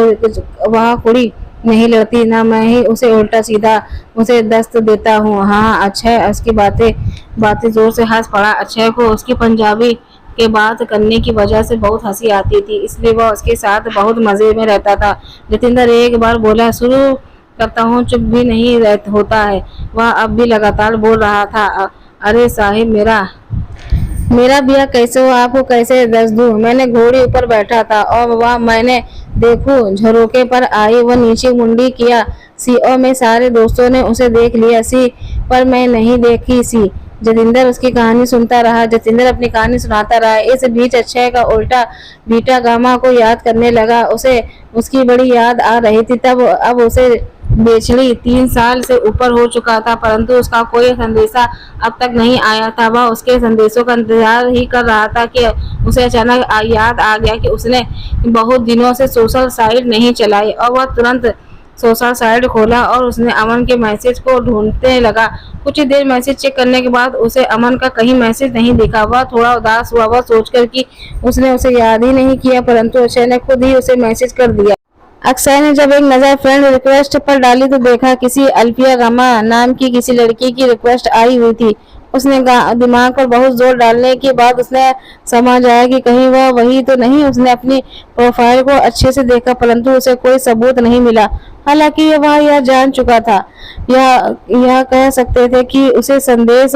वह कुड़ी नहीं लड़ती ना, मैं ही उसे उल्टा सीधा उसे दस्त देता हूँ। हाँ, अक्षय उसकी बातें जोर से हंस पड़ा। अक्षय को उसकी पंजाबी के बात करने की वजह से बहुत हंसी आती थी, इसलिए वह उसके साथ बहुत मजे में रहता था। जतिंदर एक बार बोला, शुरू करता हूँ, चुप भी नहीं होता है। वह अब भी लगातार बोल रहा था, अरे साहिब, मेरा ब्याह कैसे हो, आपको कैसे दस दूं। मैंने घोड़ी ऊपर बैठा था और वह मैंने देखूं झरोके पर आई। वह नीचे मुंडी किया सी और मैं सारे दोस्तों ने उसे देख लिया सी, पर मैं नहीं देखी सी। जतिंदर उसकी कहानी सुनता रहा। जतिंदर अपनी कहानी सुनाता रहा। इस बीच अक्षय का उल्टा बीटा गामा को याद करने लगा। उसे उसकी बड़ी याद आ रही थी। तब अब उसे बेचड़ी 3 साल से ऊपर हो चुका था, परंतु उसका कोई संदेशा अब तक नहीं आया था। वह उसके संदेशों का इंतजार ही कर रहा था कि उसे अचानक याद आ गया कि उसने बहुत दिनों से सोशल साइट नहीं चलाई और वह तुरंत सोशल साइट खोला और उसने अमन के मैसेज को ढूंढने लगा। कुछ ही देर मैसेज चेक करने के बाद उसे अमन का कहीं मैसेज नहीं दिखा। वह थोड़ा उदास हुआ, वह सोचकर कि उसने उसे याद ही नहीं किया, परंतु अक्षय ने खुद ही उसे मैसेज कर दिया। अक्षय ने जब एक नज़र फ्रेंड रिक्वेस्ट पर डाली तो देखा किसी अल्फिया गमा नाम की किसी लड़की की रिक्वेस्ट आई हुई थी। उसने दिमाग पर बहुत जोर डालने के बाद उसने समझ आया कि कहीं वह वही तो नहीं। उसने अपनी प्रोफाइल को अच्छे से देखा, परंतु उसे कोई सबूत नहीं मिला। हालांकि वह यह जान चुका था, यह कह सकते थे कि उसे संदेश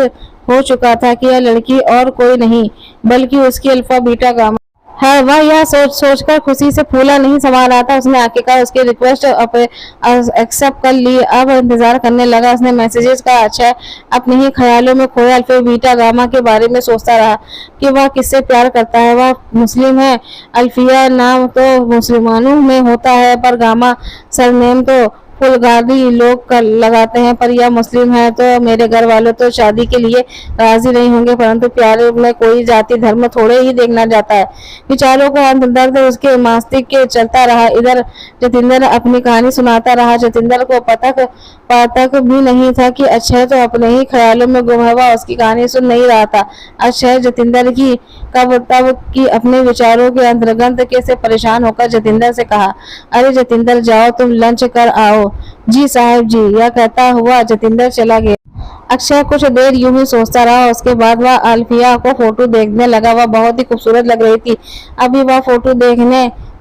हो चुका था कि यह लड़की और कोई नहीं बल्कि उसकी अल्फा बीटा गामा है। वह यह सोचकर खुशी से फूला नहीं समा रहा था। उसने आखिरकार उसकी रिक्वेस्ट एक्सेप्ट कर ली। अब इंतजार करने लगा। उसने मैसेजेस का अक्षय अपने ही ख्यालों में खोया अल्फा बीटा गामा के बारे में सोचता रहा कि वह किससे प्यार करता है। वह मुस्लिम है। अल्फिया नाम तो मुसलमानों में होता है, पर गामा सरनेम तो फुलगाड़ी लोग लगाते हैं, पर यह मुस्लिम है। तो मेरे घर वालों तो शादी के लिए राजी नहीं होंगे, परंतु प्यार में कोई जाति धर्म थोड़े ही देखना जाता है। विचारों का अंतर्दर्द उसके मस्तिष्क के चलता रहा। इधर जतिंदर अपनी कहानी सुनाता रहा। जतिंदर को पता भी नहीं था कि अक्षय तो अपने ही ख्यालों में गुम है। वह उसकी कहानी सुन नहीं रहा था। अक्षय जतिंदर की कब तब की अपने विचारों के अंतर्गत कैसे परेशान होकर जतिंदर से कहा, अरे जतिंदर जाओ तुम लंच कर आओ। जी साहब जी, यह कहता हुआ जतिंदर चला गया। अक्षय कुछ देर यूं ही सोचता रहा। उसके बाद वह अल्फिया को फोटो देखने लगा। वह बहुत ही खूबसूरत लग रही थी। अभी वह फोटो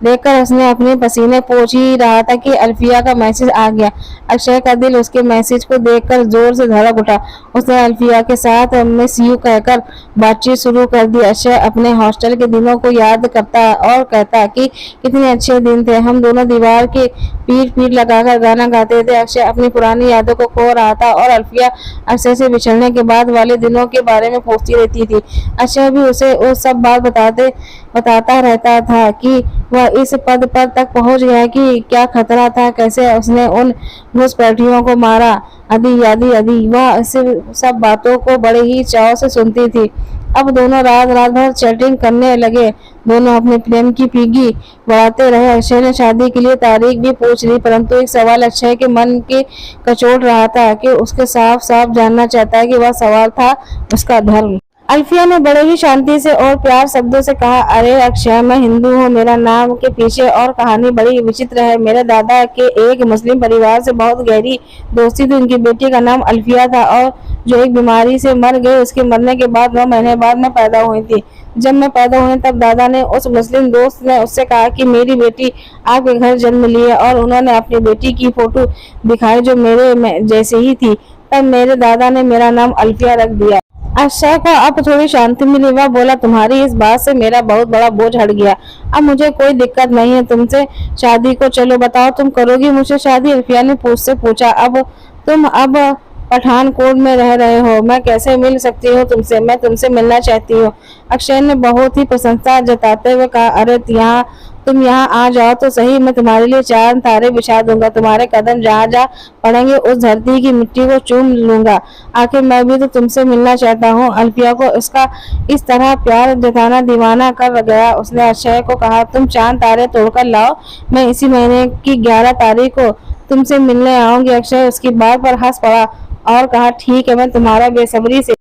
देखकर उसने अपने पसीने पोंछ ही रहा था कि अल्फिया का मैसेज आ गया। अक्षय का दिल उसके मैसेज को देखकर जोर से धड़क उठा। उसने अल्फिया के साथ मिस यू कहकर बातचीत शुरू कर दी। अक्षय अपने हॉस्टल के दिनों को याद करता और कहता कि कितने अच्छे दिन थे। हम दोनों दीवार के पीठ लगाकर गाना गाते थे। अक्षय अपनी पुरानी यादों को खो रहा था और अल्फिया अक्षय से बिछड़ने के बाद वाले दिनों के बारे में पूछती रहती थी। अक्षय भी उसे वो सब बात बताता रहता था कि वह इस पद पर तक पहुंच गया कि क्या खतरा था, कैसे उसने उन घुसपैठियों को मारा, आदि। वह इस सब बातों को बड़े ही चाव से सुनती थी। अब दोनों रात भर चैटिंग करने लगे। दोनों अपने प्रेम की पीगी बढ़ाते रहे। अक्षय ने शादी के लिए तारीख भी पूछ ली, परंतु एक सवाल अक्षय के मन के कचोट रहा था कि उसके साफ साफ जानना चाहता है कि वह सवाल था उसका धर्म। अल्फिया ने बड़े ही शांति से और प्यार शब्दों से कहा, अरे अक्षय, मैं हिंदू हूँ। मेरा नाम के पीछे और कहानी बड़ी विचित्र है। मेरे दादा के एक मुस्लिम परिवार से बहुत गहरी दोस्ती थी। उनकी बेटी का नाम अल्फिया था और जो एक बीमारी से मर गई। उसके मरने के बाद 9 महीने बाद मैं पैदा हुई थी। जब मैं पैदा हुई तब दादा ने उस मुस्लिम दोस्त ने उससे कहा कि मेरी बेटी आपके घर जन्म ली है, और उन्होंने अपनी बेटी की फोटो दिखाई जो मेरे जैसे ही थी। तब मेरे दादा ने मेरा नाम अल्फिया रख दिया। अक्षय को अब थोड़ी शांति मिली। वह बोला, तुम्हारी इस बात से मेरा बहुत बड़ा बोझ हट गया। अब मुझे कोई दिक्कत नहीं है तुमसे शादी को। चलो बताओ, तुम करोगी मुझसे शादी? अल्फिया ने पूछा। तुम पठानकोट में रह रहे हो, मैं कैसे मिल सकती हूँ तुमसे? मैं तुमसे मिलना चाहती हूँ। अक्षय ने बहुत ही प्रसन्नता जताते हुए कहा, अरे तुम यहाँ आ जाओ तो सही। मैं तुम्हारे लिए चांद तारे बिछा दूंगा। तुम्हारे कदम जहाँ जहाँ पड़ेंगे उस धरती की मिट्टी को चूम लूंगा। आखिर मैं भी तो तुमसे मिलना चाहता हूँ। अल्फिया को इसका इस तरह प्यार जताना दीवाना कर गया। उसने अक्षय को कहा, तुम चांद तारे तोड़कर लाओ, मैं इसी महीने की 11 तारीख को तुमसे मिलने आऊंगी। अक्षय उसकी बात पर हंस पड़ा और कहा, ठीक है, मैं तुम्हारा बेसब्री से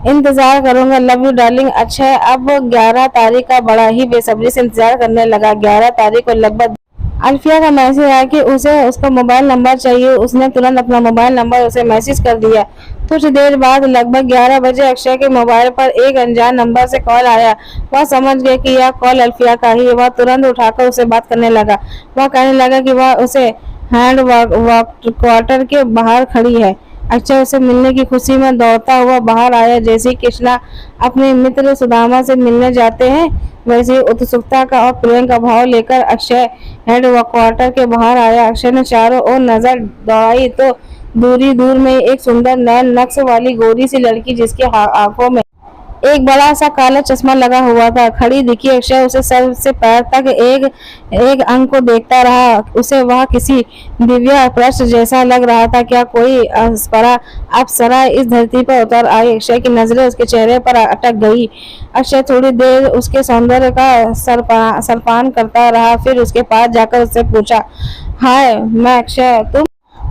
इंतजार करूंगा। Love you darling. अक्षय अब 11 तारीख का बड़ा ही बेसब्री से इंतजार करने लगा। 11 तारीख को लगभग अल्फिया का मैसेज आया कि उसे उसका मोबाइल नंबर चाहिए। उसने तुरंत अपना मोबाइल नंबर उसे मैसेज कर दिया। कुछ देर बाद लगभग 11 बजे अक्षय के मोबाइल पर एक अनजान नंबर से कॉल आया। वह समझ गया कि यह कॉल अल्फिया का ही है। वह तुरंत उठाकर उसे बात करने लगा। वह कहने लगा कि वह उसे हैंड क्वार्टर के बाहर खड़ी है। अक्षय उसे मिलने की खुशी में दौड़ता हुआ बाहर आया। जैसे कृष्णा अपने मित्र सुदामा से मिलने जाते हैं, वैसे उत्सुकता का और प्रेम का भाव लेकर अक्षय हेड क्वार्टर के बाहर आया। अक्षय ने चारों ओर नजर दौड़ाई तो दूर में एक सुंदर नैन नक्श वाली गोरी सी लड़की, जिसके आंखों में एक बड़ा सा काला चश्मा लगा हुआ था। खड़ी दिखी अक्षय उसे सर से पैर तक एक एक अंग को देखता रहा। उसे वह किसी दिव्य पृष्ठ जैसा लग रहा था। क्या कोई अप्सरा इस धरती पर उतर आई? अक्षय की नजरें उसके चेहरे पर अटक गई। अक्षय थोड़ी देर उसके सौंदर्य का सरपान करता रहा, फिर उसके पास जाकर उससे पूछा, हाय मैं अक्षय, तुम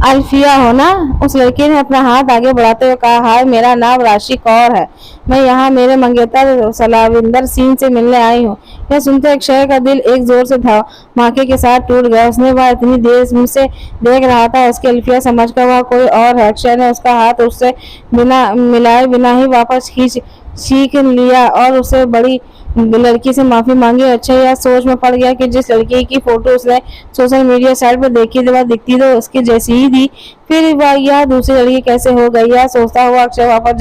अल्फिया हो ना? उस लड़की ने अपना हाथ आगे बढ़ाते हुए कहा, हाय मेरा नाम राशि कौर है, मैं यहाँ मेरे मंगेतर सलाविंदर सिंह से मिलने आई हूँ। यह सुनते अक्षय का दिल एक जोर से धमाके के साथ टूट गया। उसने वह इतनी देर मुझसे देख रहा था, उसकी अल्फिया समझकर वह कोई और है। अक्षय ने उसका हाथ उससे बिना मिलाए बिना ही वापस खींच लिया और उसे बड़ी लड़की से माफी मांगी। अच्छा यह सोच में पड़ गया कि जिस लड़की की फोटो उसने सोशल मीडिया साइट पर देखी थी वह दिखती तो उसकी जैसी ही थी, फिर वह यह दूसरी लड़की कैसे हो गई? यह सोचता हुआ अक्षय वापस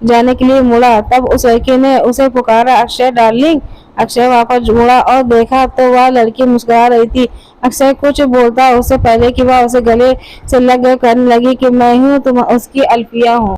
जाने के लिए मुड़ा। तब उस लड़की ने उसे पुकारा, अक्षय डार्लिंग। अक्षय वापस मुड़ा और देखा तो वह लड़की मुस्कुरा रही थी। अक्षय कुछ बोलता उससे पहले कि वह उसे गले से लग कर कहने लगी कि मैं हूँ तुम उसकी अल्फिया हूँ।